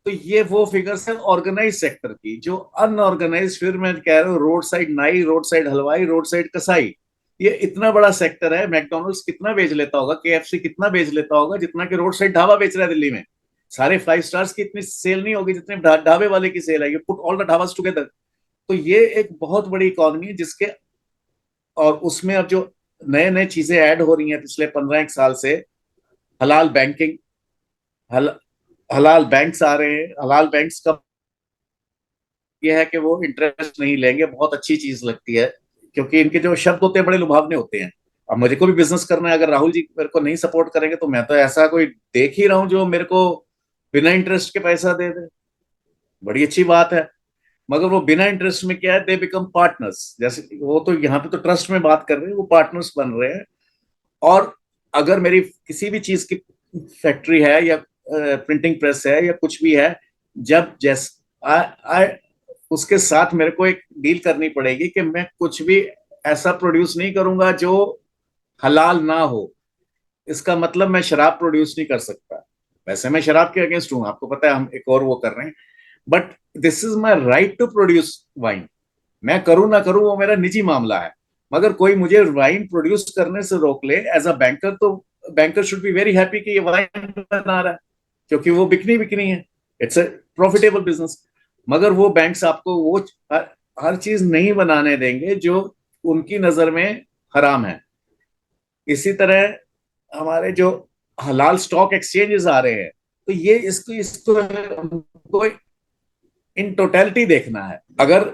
तो ये वो फिगर्स है ऑर्गेनाइज सेक्टर की। जो अनऑर्गेनाइज, फिर मैं कह रहा हूँ, रोड साइड नाई, रोड साइड हलवाई, रोड साइड कसाई, ये इतना बड़ा सेक्टर है। मैकडोनल्ड्स कितना बेच लेता होगा, केएफसी कितना बेच लेता होगा, जितना कि रोड साइड ढाबा बेच रहा है दिल्ली में। सारे 5 स्टार्स की इतनी सेल नहीं होगी जितने ढाबे वाले की सेल है। You put all the dhabas together, तो ये एक बहुत बड़ी इकोनॉमी है जिसके, और उसमें अब जो नए नए चीजें ऐड हो रही हैं पिछले 15 साल से, हलाल बैंकिंग, हल, हलाल बैंक्स आ रहे हैं। हलाल बैंक्स का ये है कि वो इंटरेस्ट नहीं लेंगे, बहुत अच्छी चीज लगती है, क्योंकि इनके जो शब्द होते हैं बड़े लुभावने होते हैं। अब मुझे को भी बिजनेस करना है, अगर राहुल जी मेरे को नहीं सपोर्ट करेंगे तो मैं तो ऐसा कोई देख ही रहा हूं जो मेरे को बिना इंटरेस्ट के पैसा दे दे, बड़ी अच्छी बात है। मगर वो बिना इंटरेस्ट में क्या है, दे बिकम पार्टनर्स। जैसे वो तो यहाँ पे तो ट्रस्ट में बात कर रहे हैं, वो पार्टनर्स बन रहे हैं। और अगर मेरी किसी भी चीज की फैक्ट्री है या प्रिंटिंग प्रेस है या कुछ भी है, जब उसके साथ मेरे को एक डील करनी पड़ेगी कि मैं कुछ भी ऐसा प्रोड्यूस नहीं करूंगा जो हलाल ना हो। इसका मतलब मैं शराब प्रोड्यूस नहीं कर सकता। वैसे मैं शराब के अगेंस्ट हूं, आपको पता है, हम एक और वो कर रहे हैं, but this is my right to produce wine. मैं करूं ना करूं वो मेरा निजी मामला है, मगर कोई मुझे वाइन प्रोड्यूस करने से रोक ले एज अ बैंकर, तो banker should be very happy कि ये वाइन बना रहा है, क्योंकि वो बिकनी बिकनी है, इट्स अ प्रॉफिटेबल बिजनेस। मगर वो बैंक्स आपको वो हर चीज नहीं बनाने देंगे जो उनकी नजर में हराम है। इसी तरह हमारे जो हलाल स्टॉक एक्सचेंजेस आ रहे हैं, तो ये इसको इसको हमको इन टोटलिटी देखना है। अगर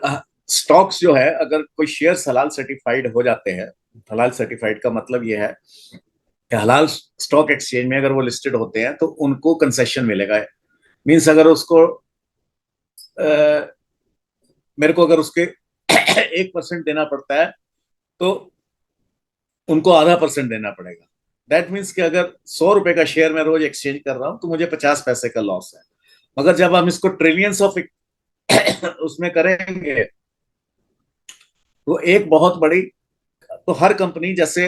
स्टॉक्स जो है, अगर कोई शेयर हलाल सर्टिफाइड हो जाते हैं, हलाल सर्टिफाइड का मतलब ये है कि हलाल स्टॉक एक्सचेंज में अगर वो लिस्टेड होते हैं तो उनको कंसेशन मिलेगा। मीन्स अगर उसको मेरे को अगर उसके 1% देना पड़ता है तो उनको आधा % देना पड़ेगा। दैट मीन्स कि अगर 100 रुपए का शेयर मैं रोज एक्सचेंज कर रहा हूं तो मुझे 50 पैसे का लॉस है। मगर जब हम इसको ट्रिलियंस ऑफ उसमें करेंगे तो एक बहुत बड़ी, तो हर कंपनी जैसे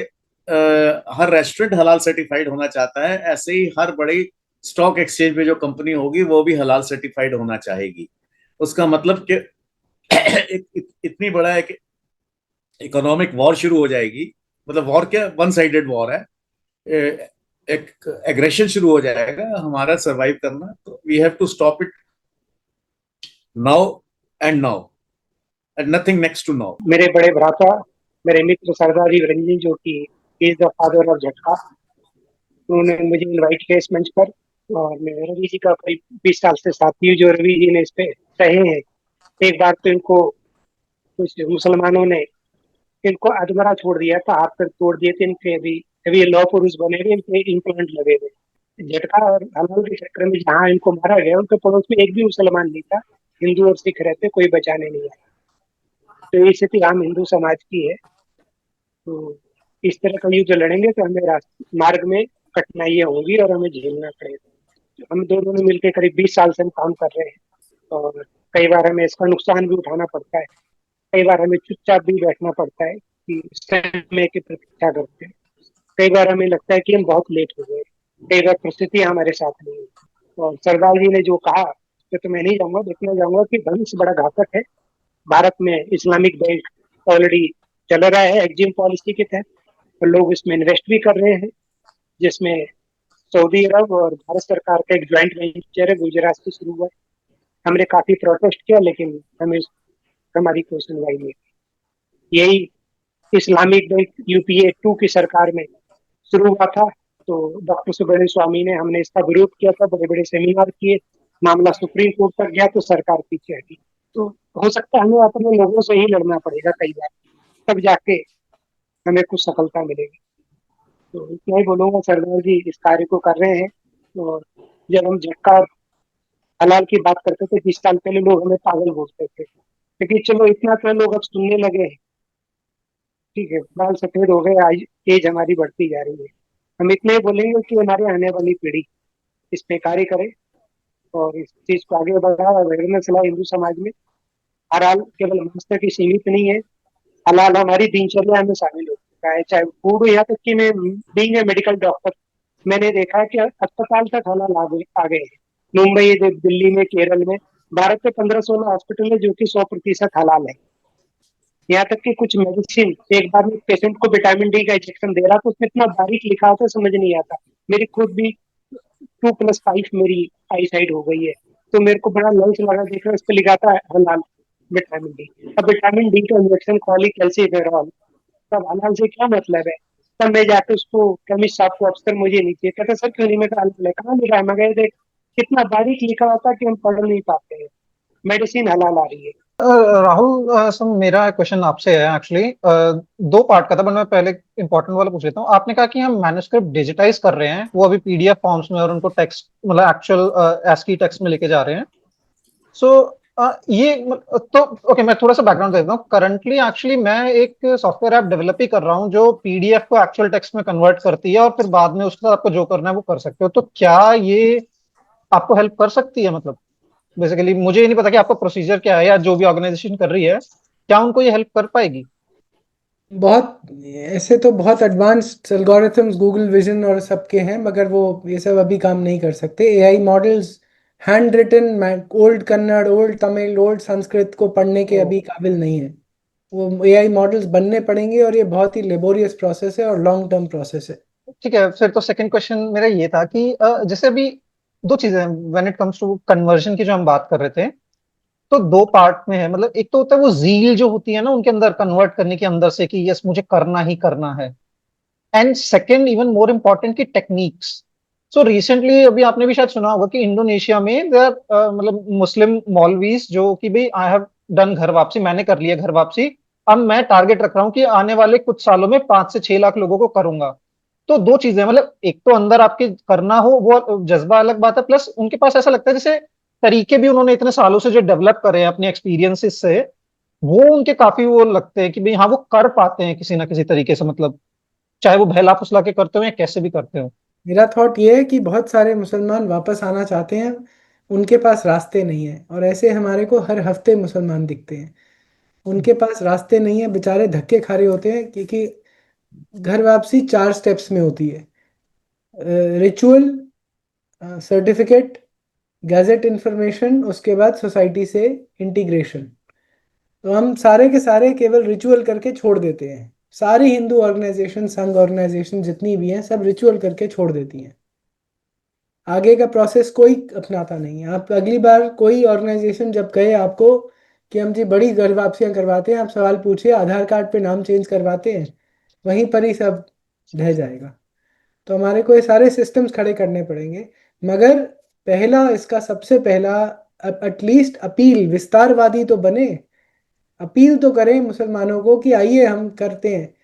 हर रेस्टोरेंट हलाल सर्टिफाइड होना चाहता है, ऐसे ही हर बड़ी स्टॉक एक्सचेंज में जो कंपनी होगी वो भी हलाल सर्टिफाइड होना चाहेगी। उसका मतलब कि इतनी बड़ा एक इकोनॉमिक वॉर शुरू हो जाएगी। मतलब वॉर क्या, वन साइडेड वॉर है, एक एग्रेशन शुरू हो जाएगा हमारा सर्वाइव करना। तो we have to stop it now and nothing next to now. मेरे बड़े भ्राता, मेरे मित्र सरदारी रंजन, जो कि इज द फादर ऑफ झटका, उन्होंने मुझे इनवाइट किया इस मंच पर। और मैं रवि जी का करीब 20 साल से साथी हूँ, जो रवि जी ने इस पे कहे हैं। एक बार तो इनको कुछ मुसलमानों ने इनको अधमरा छोड़ दिया था, हाथ पर तोड़ दिए थे इनके। अभी अभी ये लौ पुरुष बने हुए, इनके इम्प्लांट लगे हुए। झटका और हलाल के चक्कर में जहाँ इनको मारा गया, उनके पड़ोस में एक भी मुसलमान नहीं था, हिंदू और सिख रहते, कोई बचाने नहीं आया। तो ये स्थिति आम हिंदू समाज की है। तो इस तरह का युद्ध लड़ेंगे तो हमें मार्ग में कठिनाइयां होगी और हमें झेलना पड़ेगा। हम दोनों ने मिलकर करीब 20 साल से हम काम कर रहे हैं, और कई बार हमें इसका नुकसान भी उठाना पड़ता है। कई बार हमें चुपचाप भी बैठना पड़ता है कि समय की प्रतीक्षा करते हैं। कई बार हमें लगता है कि हम बहुत लेट हो गए, कई बार परिस्थितियां हमारे साथ नहीं है। और सरदार जी ने जो कहा उस पे तो मैं नहीं जाऊंगा, देखना जाऊंगा कि भविष्य बड़ा घातक है। भारत में इस्लामिक बैंक ऑलरेडी चल रहा है एक्जिम पॉलिसी के तहत, और लोग इसमें इन्वेस्ट भी कर रहे हैं, जिसमें सऊदी अरब और भारत सरकार का एक ज्वाइंट वेंचर है, गुजरात से शुरू हुआ है। हमने काफी प्रोटेस्ट किया, लेकिन हमारी कोई सुनवाई नहीं। यही इस्लामिक बैंक UPA 2 की सरकार में शुरू हुआ था, तो डॉक्टर सुब्रमण्यम स्वामी ने, हमने इसका विरोध किया था, बड़े बड़े सेमिनार किए, मामला सुप्रीम कोर्ट तक गया तो सरकार पीछे हटी। तो हो सकता है हमें अपने लोगों से ही लड़ना पड़ेगा कई बार, तब जाके हमें कुछ सफलता मिलेगी। तो इतना ही बोलूंगा, सरदार जी इस कार्य को कर रहे हैं। और जब हम झटका और हलाल की बात करते थे 20 साल पहले, लोग हमें पागल बोलते थे, लेकिन चलो इतना तो लोग अब सुनने लगे हैं। ठीक है, बाल सफेद हो गए, आज एज हमारी बढ़ती जा रही है। हम इतने ही बोलेंगे कि हमारे आने वाली पीढ़ी इस पे कार्य करे और इस चीज को आगे बढ़ाए। अवेयरनेस लाए हिंदू समाज में। हलाल केवल मांस तक ही सीमित नहीं है, हलाल हमारी दिनचर्या में शामिल हो चुका है, चाहे फूड हो, यहाँ तक कि मैं बीइंग ए मेडिकल डॉक्टर, मैंने देखा है कि अस्पताल तक हलाल आ गए हैं। मुंबई, दिल्ली में, केरल में, भारत में 15-16 हॉस्पिटल है जो कि 100% हलाल है। यहाँ तक कि कुछ मेडिसिन, एक बार में पेशेंट को विटामिन डी का इंजेक्शन दे रहा, तो उसमें इतना बारीक लिखा होता है समझ नहीं आता। मेरी खुद भी 2+5 मेरी आई साइड हो गई है, तो मेरे को बड़ा लॉस लगा देखकर उस पर लिखा था हलाल विटामिन डी। अब विटामिन डी का इंजेक्शन कॉलिक कैल्सीफेरॉल, तब हलाल से क्या मतलब है? तब मैं जाके उसको केमिस्ट साहब को, अफसर मुझे नीचे कहते सर क्यों नहीं, मैं हलाल है, कहाँ लिखा है? मैं गए देख, कितना बारीक लिखा होता कि हम पढ़ नहीं पाते हैं। मेडिसिन हलाल आ रही है। राहुल, सर मेरा क्वेश्चन आपसे है एक्चुअली दो पार्ट का था, बट मैं पहले इंपॉर्टेंट वाला पूछ लेता हूँ। आपने कहा कि हम मैन्युस्क्रिप्ट डिजिटाइज कर रहे हैं, वो अभी PDF फॉर्म्स में, और उनको टेक्स्ट मतलब एक्चुअल ASCII टेक्स्ट में लेके जा रहे हैं। सो ये तो ओके, मैं थोड़ा सा बैकग्राउंड देता हूँ। करंटली एक्चुअली मैं एक सॉफ्टवेयर ऐप डेवलप ही कर रहा हूँ जो PDF को एक्चुअल टेक्स्ट में कन्वर्ट करती है, और फिर बाद में उसके साथ आपको जो करना है वो कर सकते हो। तो क्या ये आपको हेल्प कर सकती है? मतलब बेसिकली मुझे ये नहीं पता कि आपका प्रोसीजर क्या है, या जो भी ऑर्गेनाइजेशन कर रही है, क्या उनको ये हेल्प कर पाएगी? बहुत ऐसे तो बहुत एडवांस्ड एल्गोरिथम्स गूगल विजन और सबके हैं, मगर वो ये सब अभी काम नहीं कर सकते। AI models hand written old Kannada, old Tamil, old Sanskrit को पढ़ने के अभी काबिल नहीं है। वो AI मॉडल्स बनने पड़ेंगे, और ये बहुत ही लेबोरियस प्रोसेस है और लॉन्ग टर्म प्रोसेस है। ठीक है, फिर तो सेकंड क्वेश्चन मेरा ये था कि जैसे अभी दो चीजें हैं when it comes to conversion की, जो हम बात कर रहे थे। तो दो पार्ट में है, मतलब एक तो होता है वो जील जो होती है ना उनके अंदर कन्वर्ट करने के अंदर से, कि यस मुझे करना ही करना है। And second, even more important, की टेक्निक्स। सो रिसेंटली अभी आपने भी शायद सुना होगा कि इंडोनेशिया में देयर मतलब मुस्लिम मौलवीज जो कि भाई आई हैव डन घर वापसी, मैंने कर लिया घर वापसी, अब मैं टारगेट रख रहा हूँ कि आने वाले कुछ सालों में 5 से 6 लाख लोगों को करूंगा। तो दो चीजें, मतलब एक तो अंदर आपके करना हो वो जज्बा अलग बात है, प्लस उनके पास ऐसा लगता है जैसे तरीके भी उन्होंने इतने सालों से जो डेवलप करे हैं अपने एक्सपीरियंसेस से, वो उनके काफी वो लगते हैं कि भाई हाँ वो कर पाते हैं किसी ना किसी तरीके से, मतलब चाहे वो बहला फुसला के करते हो या कैसे भी करते हो। मेरा थॉट ये है कि बहुत सारे मुसलमान वापस आना चाहते हैं, उनके पास रास्ते नहीं है। और ऐसे हमारे को हर हफ्ते मुसलमान दिखते हैं, उनके पास रास्ते नहीं है, बेचारे धक्के खा रहे होते हैं। क्योंकि घर वापसी 4 स्टेप्स में होती है: रिचुअल, सर्टिफिकेट, गैजेट इंफॉर्मेशन, उसके बाद सोसाइटी से इंटीग्रेशन। तो हम सारे के सारे केवल रिचुअल करके छोड़ देते हैं। सारी हिंदू ऑर्गेनाइजेशन, संघ ऑर्गेनाइजेशन जितनी भी हैं, सब रिचुअल करके छोड़ देती हैं। आगे का प्रोसेस कोई अपनाता नहीं है। आप अगली बार कोई ऑर्गेनाइजेशन जब कहे आपको कि हम जी बड़ी घर वापसियां करवाते हैं, आप सवाल पूछिए आधार कार्ड पे नाम चेंज करवाते हैं, वहीं पर ही सब ढह जाएगा। तो हमारे को ये सारे सिस्टम्स खड़े करने पड़ेंगे। मगर पहला, इसका सबसे पहला, एटलीस्ट अपील, विस्तारवादी तो बने, अपील तो करें मुसलमानों को कि आइए हम करते हैं।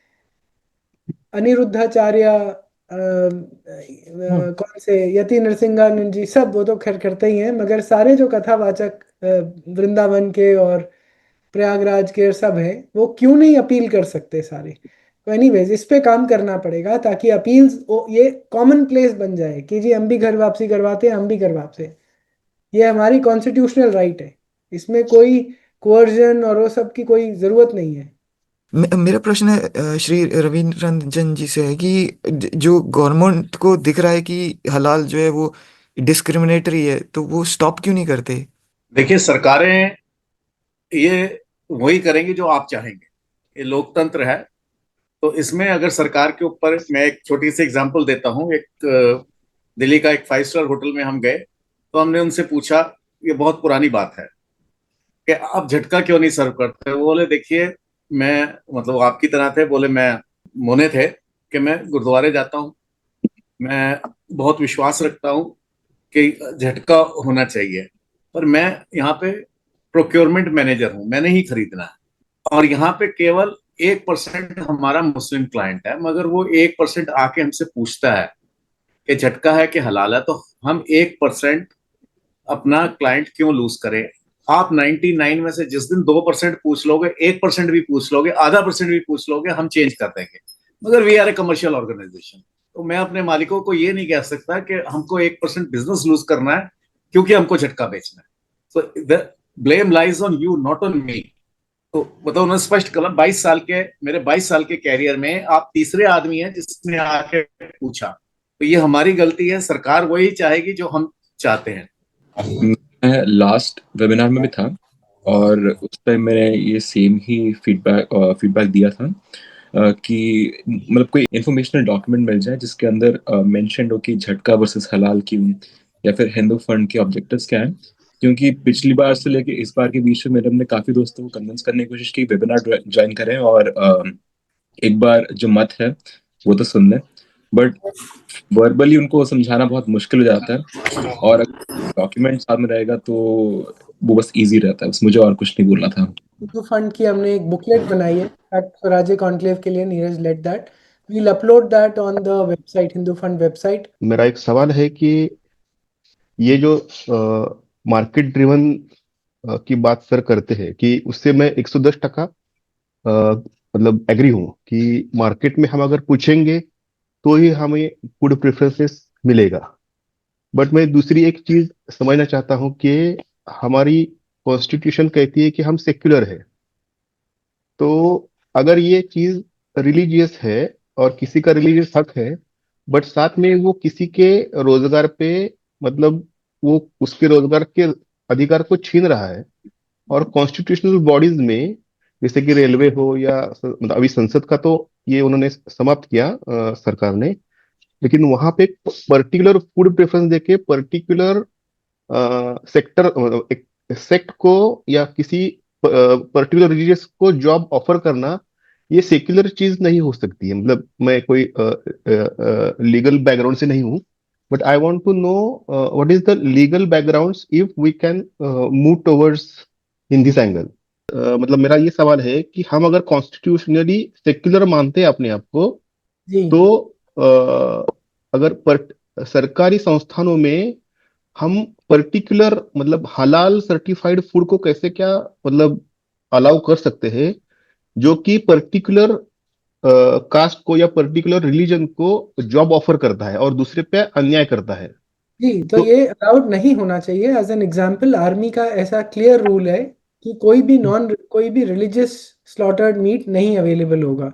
अनिरुद्धाचार्य, कौन से, यति नरसिंहानंद जी, सब वो तो खैर करते ही हैं, मगर सारे जो कथावाचक वृंदावन के और प्रयागराज के सब हैं, वो क्यों नहीं अपील कर सकते सारे? तो एनीवेज इस पे काम करना पड़ेगा, ताकि अपील्स ये कॉमन प्लेस बन जाए कि जी हम भी घर वापसी करवाते हैं, हम भी घर वापसे। ये हमारी कॉन्स्टिट्यूशनल राइट है, इसमें कोई कोअर्जन और वो सब की कोई जरूरत नहीं है। मेरा प्रश्न है श्री रविंद्र रंजन जी से है कि जो गवर्नमेंट को दिख रहा है कि हलाल जो है वो डिस्क्रिमिनेटरी है, तो वो स्टॉप क्यों नहीं करते? देखिए, सरकारें ये वही करेंगी जो आप चाहेंगे, ये लोकतंत्र है। तो इसमें अगर सरकार के ऊपर, मैं एक छोटी सी एग्जांपल देता हूँ। एक दिल्ली का एक 5 स्टार होटल में हम गए, तो हमने उनसे पूछा, ये बहुत पुरानी बात है, कि आप झटका क्यों नहीं सर्व करते? वो बोले, देखिए, मैं, मतलब वो आपकी तरह थे, बोले मैं मुने थे कि मैं गुरुद्वारे जाता हूँ, मैं बहुत विश्वास रखता हूँ कि झटका होना चाहिए, पर मैं यहाँ पे प्रोक्योरमेंट मैनेजर हूँ, मैंने ही खरीदना है। और यहाँ पे केवल 1% हमारा मुस्लिम क्लाइंट है, मगर वो 1% आके हमसे पूछता है कि झटका है कि हलाल है, तो हम 1% अपना क्लाइंट क्यों लूज करें? आप 99 में से जिस दिन 2% पूछ लोगे, 1% भी पूछ लोगे, आधा परसेंट भी पूछ लोगे, हम चेंज कर देंगे। मगर we are a commercial organisation, तो मैं अपने मालिकों को ये नहीं कह सकता कि हमको 1% बिजनेस लूज करना है क्योंकि हमको झटका बेचना है। So the blame lies on you, not on me. तो मतलब उन्होंने स्पष्ट कहा, 22 साल के, मेरे 22 साल के कैरियर में आप तीसरे आदमी हैं जिसने आके पूछा, तो ये हमारी गलती है। सरकार वही चाहेगी जो हम चाहते हैं। मैं लास्ट वेबिनार में भी था और उस टाइम मैंने ये सेम ही फीडबैक दिया था कि मतलब कोई इंफॉर्मेशनल डॉक्यूमेंट मिल जाए जिसके अंदर मेंशन हो कि झटका वर्सेस हलाल क्यों, या फिर हिंदू फंड के ऑब्जेक्टिव्स क्या हैं। क्योंकि पिछली बार से लेके इस बार के बीच में मेरे हमने काफी दोस्तों को कन्विंस करने की कोशिश की वेबिनार ज्वाइन करें और एक बार जो मत है वो तो सुन लें, बट वर्बली उनको समझाना बहुत मुश्किल हो जाता है। और डॉक्यूमेंट साथ में रहेगा तो वो बस इजी रहता है। बस मुझे और कुछ नहीं बोलना था। हिंदू फंड की हमने एक बुकलेट बनाई है फैक्ट स्वराज्य कॉन्क्लेव के लिए, Neeraj let that will upload that on the website, Hindu fund website. मेरा एक सवाल है कि ये जो मार्केट ड्रिवन की बात सर करते हैं कि उससे मैं 110% मतलब एग्री हूँ कि मार्केट में हम अगर पूछेंगे तो ही हमें फूड प्रेफरेंसेस मिलेगा। बट मैं दूसरी एक चीज समझना चाहता हूँ कि हमारी कॉन्स्टिट्यूशन कहती है कि हम सेक्युलर है। तो अगर ये चीज रिलीजियस है और किसी का रिलीजियस हक है, बट साथ में वो किसी के रोजगार पे, मतलब वो उसके रोजगार के अधिकार को छीन रहा है। और कॉन्स्टिट्यूशनल बॉडीज में जैसे कि रेलवे हो या मतलब अभी संसद का तो ये उन्होंने समाप्त किया सरकार ने, लेकिन वहां पे पर्टिकुलर फूड प्रेफरेंस देके पर्टिकुलर सेक्टर, मतलब एक सेक्ट को या किसी पर्टिकुलर रिलीजियस को जॉब ऑफर करना, ये सेक्युलर चीज नहीं हो सकती है। मतलब मैं कोई लीगल बैकग्राउंड से नहीं हूँ, but I want to know what is the legal backgrounds if we can move towards in this angle. मतलब मेरा ये सवाल है कि हम अगर कॉन्स्टिट्यूशनली सेक्युलर मानते हैं अपने आप को, जी तो अगर सरकारी संस्थानों में हम पर्टिकुलर मतलब हलाल सर्टिफाइड फूड को कैसे क्या मतलब अलाउ कर सकते हैं, जो कि पर्टिकुलर कास्ट को या पर्टिकुलर रिलीजन को जॉब ऑफर करता है और दूसरे पे अन्याय करता है। जी, तो तो ये अलाउड नहीं होना चाहिए। एज एन एग्जाम्पल, आर्मी का ऐसा क्लियर रूल है कि कोई भी रिलीजियस स्लॉटर्ड मीट नहीं अवेलेबल होगा।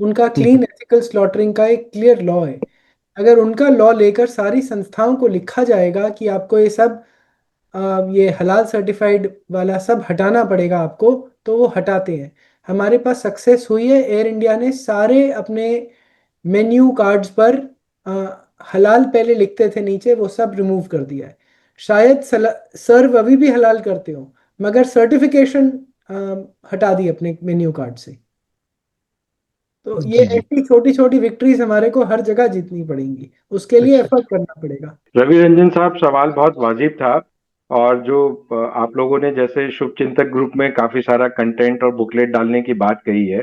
उनका क्लीन एथिकल स्लॉटरिंग का एक क्लियर लॉ है। अगर उनका लॉ लेकर सारी संस्थाओं को लिखा जाएगा कि आपको ये सब ये हलाल सर्टिफाइड वाला सब हटाना पड़ेगा आपको, तो वो हटाते हैं। हमारे पास सक्सेस हुई है, एयर इंडिया ने सारे अपने मेन्यू कार्ड्स पर हलाल पहले लिखते थे नीचे, वो सब रिमूव कर दिया है। शायद सर्व अभी भी हलाल करते हो, मगर सर्टिफिकेशन हटा दी अपने मेन्यू कार्ड से। तो ये जी जी। ऐसी छोटी छोटी विक्ट्रीज हमारे को हर जगह जीतनी पड़ेंगी, उसके लिए अच्छा एफर्ट करना पड़ेगा। रवि रंजन साहब, सवाल बहुत वाजिब था। और जो आप लोगों ने जैसे शुभचिंतक ग्रुप में काफी सारा कंटेंट और बुकलेट डालने की बात कही है,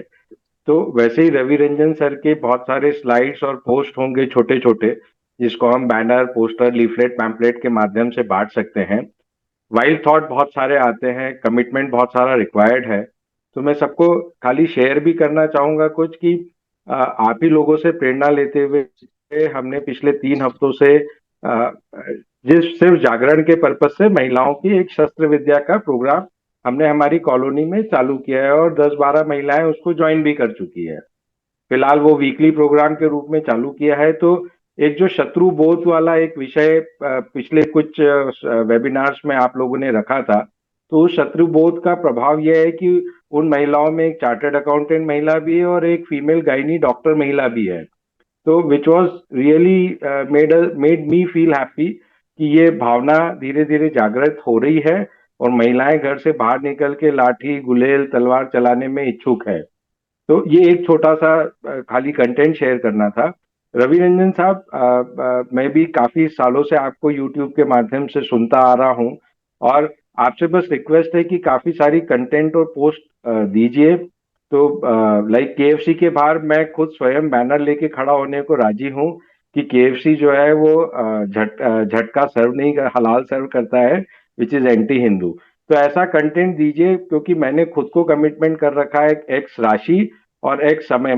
तो वैसे ही रवि रंजन सर के बहुत सारे स्लाइड्स और पोस्ट होंगे छोटे छोटे, जिसको हम बैनर, पोस्टर, लीफलेट, पैम्पलेट के माध्यम से बांट सकते हैं। वाइल्ड थॉट बहुत सारे आते हैं, कमिटमेंट बहुत सारा रिक्वायर्ड है। तो मैं सबको खाली शेयर भी करना चाहूंगा कुछ कि आप ही लोगों से प्रेरणा लेते हुए हमने पिछले 3 हफ्तों से जिस सिर्फ जागरण के पर्पज से महिलाओं की एक शस्त्र विद्या का प्रोग्राम हमने हमारी कॉलोनी में चालू किया है और 10-12 महिलाएं उसको ज्वाइन भी कर चुकी है। फिलहाल वो वीकली प्रोग्राम के रूप में चालू किया है। तो एक जो शत्रु बोध वाला एक विषय पिछले कुछ वेबिनार्स में आप लोगों ने रखा था, तो उस शत्रु बोध का प्रभाव यह है कि उन महिलाओं में एक चार्टर्ड अकाउंटेंट महिला भी है और एक फीमेल गायनी डॉक्टर महिला भी है। तो which was really made me feel happy कि ये भावना धीरे धीरे जागृत हो रही है और महिलाएं घर से बाहर निकल के लाठी गुलेल तलवार चलाने में इच्छुक है। तो ये एक छोटा सा खाली कंटेंट शेयर करना था। रवि रंजन साहब, मैं भी काफी सालों से आपको यूट्यूब के माध्यम से सुनता आ रहा हूँ और आपसे बस रिक्वेस्ट है कि काफी सारी कंटेंट और पोस्ट दीजिए। तो लाइक केएफसी के बाहर मैं खुद स्वयं बैनर लेके खड़ा होने को राजी हूँ कि केएफसी जो है वो झटका सर्व नहीं हलाल सर्व करता है, विच इज एंटी हिंदू। तो ऐसा कंटेंट दीजिए, क्योंकि मैंने खुद को कमिटमेंट कर रखा है एक्स राशि और एक्स समय,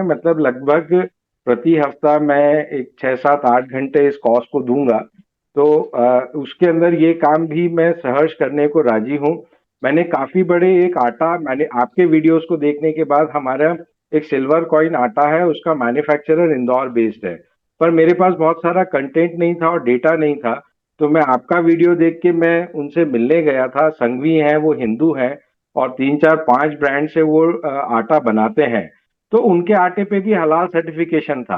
मतलब लगभग प्रति हफ्ता मैं एक 6-7-8 घंटे इस कॉज को दूंगा। तो उसके अंदर ये काम भी मैं सहर्ष करने को राजी हूँ। मैंने काफी बड़े एक आटा, मैंने आपके वीडियोस को देखने के बाद हमारा एक सिल्वर कॉइन आटा है, उसका मैन्युफैक्चरर इंदौर बेस्ड है, पर मेरे पास बहुत सारा कंटेंट नहीं था और डेटा नहीं था। तो मैं आपका वीडियो देख के मैं उनसे मिलने गया था। संघवी हैं, वो हिंदू हैं और 3-4-5 ब्रांड से वो आटा बनाते हैं। तो उनके आटे पे भी हलाल सर्टिफिकेशन था।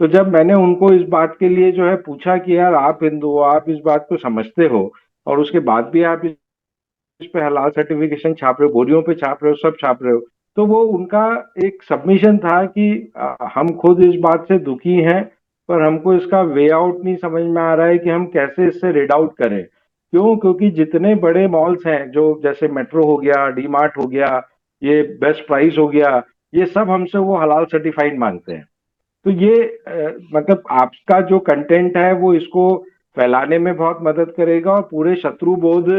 तो जब मैंने उनको इस बात के लिए जो है पूछा कि यार आप हिंदू हो, आप इस बात को समझते हो और उसके बाद भी आप इस पे हलाल सर्टिफिकेशन छाप रहे हो, बोरियों पे छाप रहे हो, सब छाप रहे हो, तो वो उनका एक सबमिशन था कि हम खुद इस बात से दुखी हैं, पर हमको इसका वे आउट नहीं समझ में आ रहा है कि हम कैसे इससे रेड आउट करें। क्यों? क्योंकि जितने बड़े मॉल्स हैं, जो जैसे मेट्रो हो गया, डी मार्ट हो गया, ये बेस्ट प्राइस हो गया, ये सब हमसे वो हलाल सर्टिफाइड मांगते हैं। तो ये मतलब आपका जो कंटेंट है वो इसको फैलाने में बहुत मदद करेगा और पूरे शत्रु बोध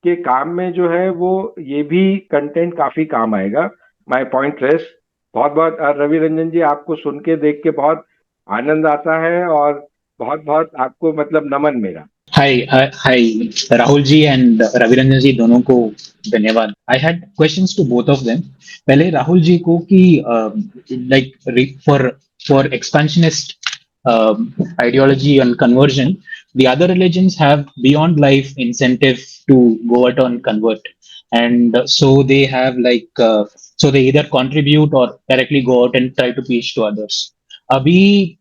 के काम में जो है वो ये भी कंटेंट काफी काम आएगा। My point race. बहुत बहुत रवि रंजन जी, आपको सुन के देख के बहुत आनंद आता है और बहुत बहुत आपको मतलब नमन मेरा। Hi hi Rahul ji and Raviranjan ji, दोनों को धन्यवाद। I had questions to both of them. पहले राहुल जी को कि like for expansionist ideology and conversion, the other religions have beyond life incentive to go out and convert, and so they have so they either contribute or directly go out and try to preach to others. Abhi,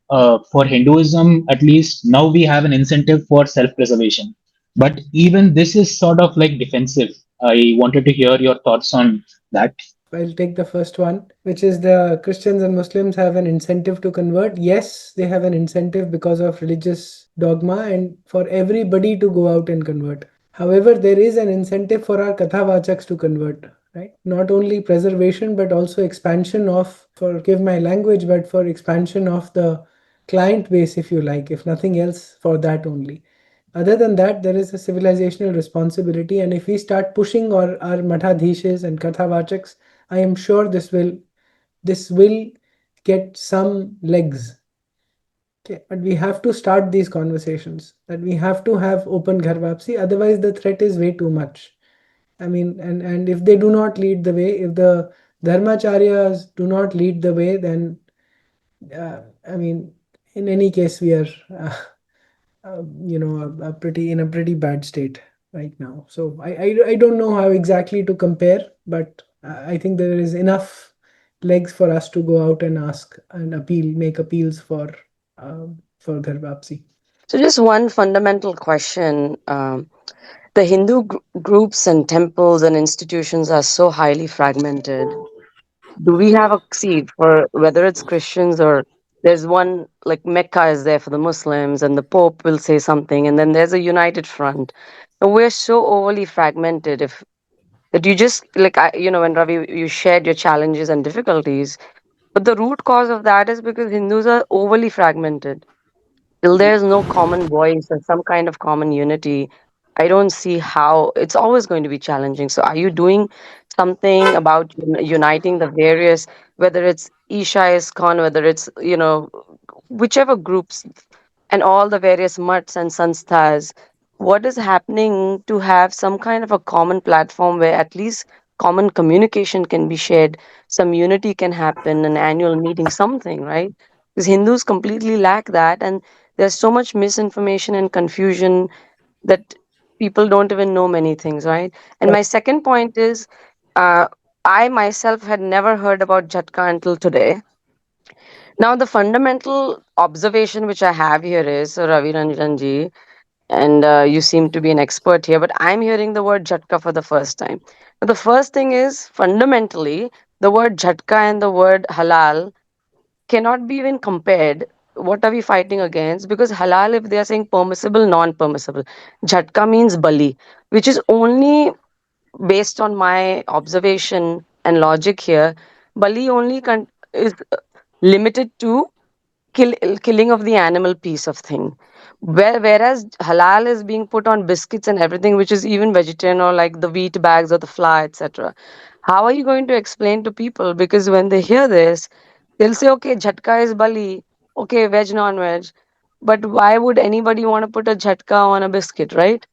for Hinduism, at least now we have an incentive for self-preservation, but even this is sort of like defensive. I wanted to hear your thoughts on that. I'll take the first one, which is the Christians and Muslims have an incentive to convert. Yes, they have an incentive because of religious dogma and for everybody to go out and convert. However, there is an incentive for our Kathavachaks to convert, right? Not only preservation, but also expansion of, forgive my language, but for expansion of the client base, if you like, if nothing else, for that only. Other than that, there is a civilizational responsibility, and if we start pushing our Mathadhishes and Kathavachaks, I am sure this will get some legs. Okay, but we have to start these conversations, that we have to have open Ghar Wapsi, otherwise the threat is way too much. I mean, and if they do not lead the way, if the Dharmacharyas do not lead the way, then I mean, in any case, we are in a pretty bad state right now. So I don't know how exactly to compare, but I think there is enough legs for us to go out and ask and make appeals for Ghar Wapsi. So just one fundamental question. The Hindu groups and temples and institutions are so highly fragmented. Do we have a seat for whether it's Christians or there's one, like Mecca is there for the Muslims and the Pope will say something and then there's a united front. And we're so overly fragmented that you just when Ravi, you shared your challenges and difficulties, but the root cause of that is because Hindus are overly fragmented. Till there's no common voice or some kind of common unity, I don't see how. It's always going to be challenging. So are you doing something about uniting the various, whether it's Isha ISKCON, whether it's whichever groups and all the various mutts and sansthas, what is happening to have some kind of a common platform where at least common communication can be shared, some unity can happen, an annual meeting, something, right? Because Hindus completely lack that, and there's so much misinformation and confusion that people don't even know many things, right? And my second point is, uh, I myself had never heard about Jhatka until today. Now, the fundamental observation which I have here is, so Ravi Ranjan ji, and you seem to be an expert here, but I'm hearing the word Jhatka for the first time. Now, the first thing is, fundamentally, the word Jhatka and the word halal cannot be even compared. What are we fighting against? Because halal, if they are saying permissible, non permissible, Jhatka means bali, which is only based on my observation and logic here. Bali only is limited to killing of the animal piece of thing. Whereas halal is being put on biscuits and everything, which is even vegetarian, or like the wheat bags or the flour, etc. How are you going to explain to people? Because when they hear this, they'll say, okay, jhatka is bali, okay, veg, non-veg. But why would anybody want to put a jhatka on a biscuit, right?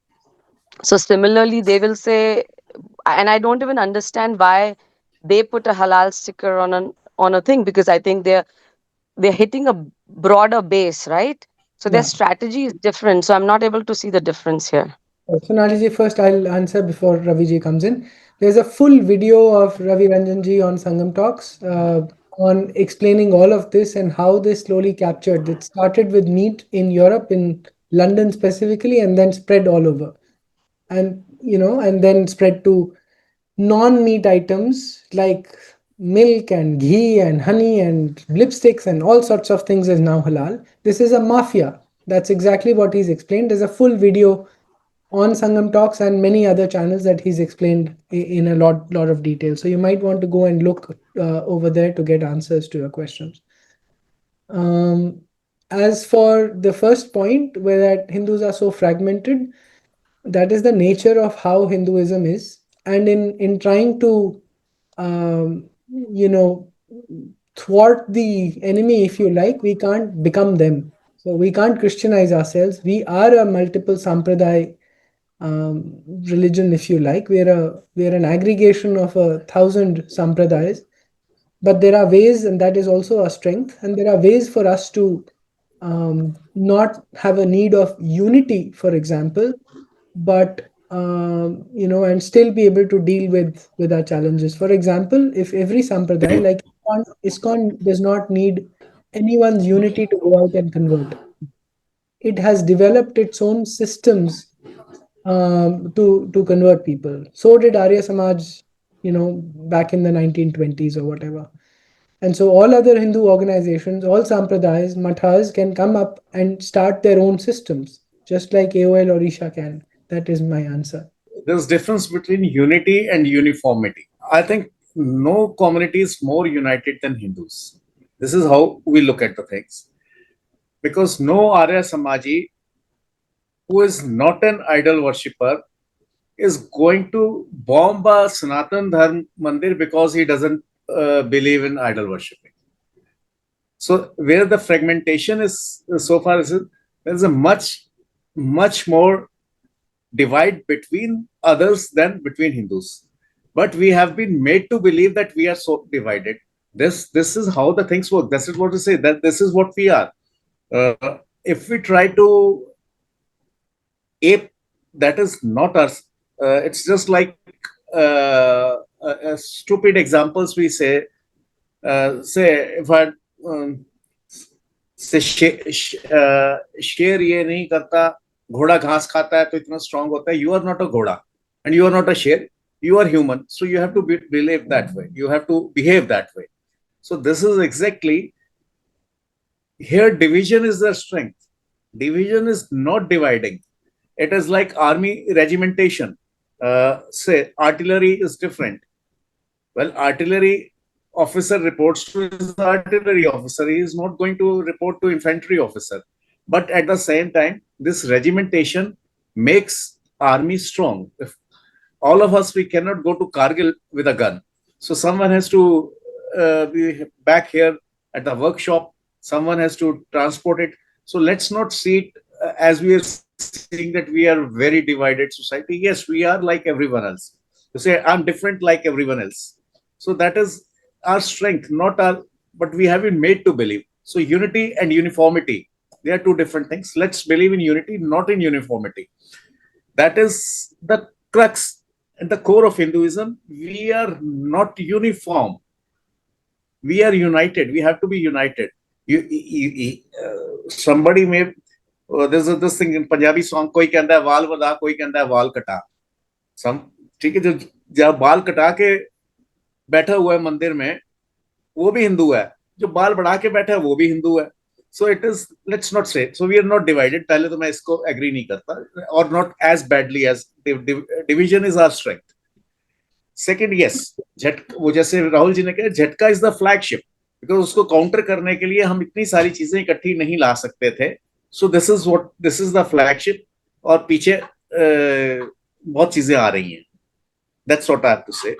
So similarly, they will say, and I don't even understand why they put a halal sticker on a thing, because I think they're hitting a broader base, right? So their Yeah. strategy is different. So I'm not able to see the difference here. Sonali ji, first I'll answer before Ravi ji comes in. There's a full video of Ravi Ranjan ji on Sangam Talks on explaining all of this and how they slowly captured. It started with meat in Europe, in London specifically, and then spread all over. And, and then spread to non-meat items like milk and ghee and honey and lipsticks and all sorts of things is now halal. This is a mafia. That's exactly what he's explained. There's a full video on Sangam Talks and many other channels that he's explained in a lot of detail. So you might want to go and look over there to get answers to your questions. As for the first point, where that Hindus are so fragmented, that is the nature of how Hinduism is. And in trying to, thwart the enemy, if you like, we can't become them. So we can't Christianize ourselves. We are a multiple sampradaya religion, if you like. We're an aggregation of 1,000 sampradayas, but there are ways, and that is also a strength, and there are ways for us to not have a need of unity, for example, but and still be able to deal with our challenges. For example, if every sampradaya, like ISKCON does not need anyone's unity to go out and convert. It has developed its own systems to convert people. So did Arya Samaj, back in the 1920s or whatever. And so all other Hindu organizations, all sampradayas, mathas can come up and start their own systems, just like AOL or Isha can. That is my answer. There's difference between unity and uniformity. I think no community is more united than Hindus. This is how we look at the things. Because no Arya Samaji who is not an idol worshipper is going to bomb a Sanatan Dharma Mandir because he doesn't believe in idol worshipping. So where the fragmentation is so far, there's a much more divide between others than between Hindus. But we have been made to believe that we are so divided. This is how the things work. This is what to say, that this is what we are. If we try to ape, that is not us. It's just like stupid examples we say. If I से शेर ये नहीं करता, घोड़ा घास खाता है तो इतना स्ट्रांग होता है. You are not a घोड़ा and you are not a शेर. You are human, so you have to believe that way. You have to behave that way. So this is exactly here. Division is their strength. Division is not dividing. It is like army regimentation. Say artillery is different. Well, artillery officer reports to his artillery officer. He is not going to report to infantry officer. But at the same time, this regimentation makes army strong. If all of us, we cannot go to Kargil with a gun. So someone has to be back here at the workshop. Someone has to transport it. So let's not see it as we are seeing that we are very divided society. Yes, we are like everyone else. You say, I'm different like everyone else. So that is our strength, not our, but we have been made to believe. So unity and uniformity, they are two different things. Let's believe in unity, not in uniformity. That is the crux and the core of Hinduism. We are not uniform. We are united. We have to be united. Somebody may, there's this thing in Punjabi song, कोई कहता है वाल वधा, कोई कहता है वाल कटा. ठीक है, जो जब बाल कटा के बैठा हुआ है मंदिर में, वो भी हिंदू है. जो बाल बढ़ा के बैठा है, वो भी हिंदू है. So it is, let's not say, so we are not divided. पहले तो मैं इसको agree नहीं करता, or not as badly as division is our strength. Second, yes, वो जैसे राहुल जी ने कहा, झटका is the flagship, because उसको काउंटर करने के लिए हम इतनी सारी चीजें इकट्ठी नहीं ला सकते थे. So this is the flagship, और पीछे बहुत चीजें आ रही हैं. That's what I have to say.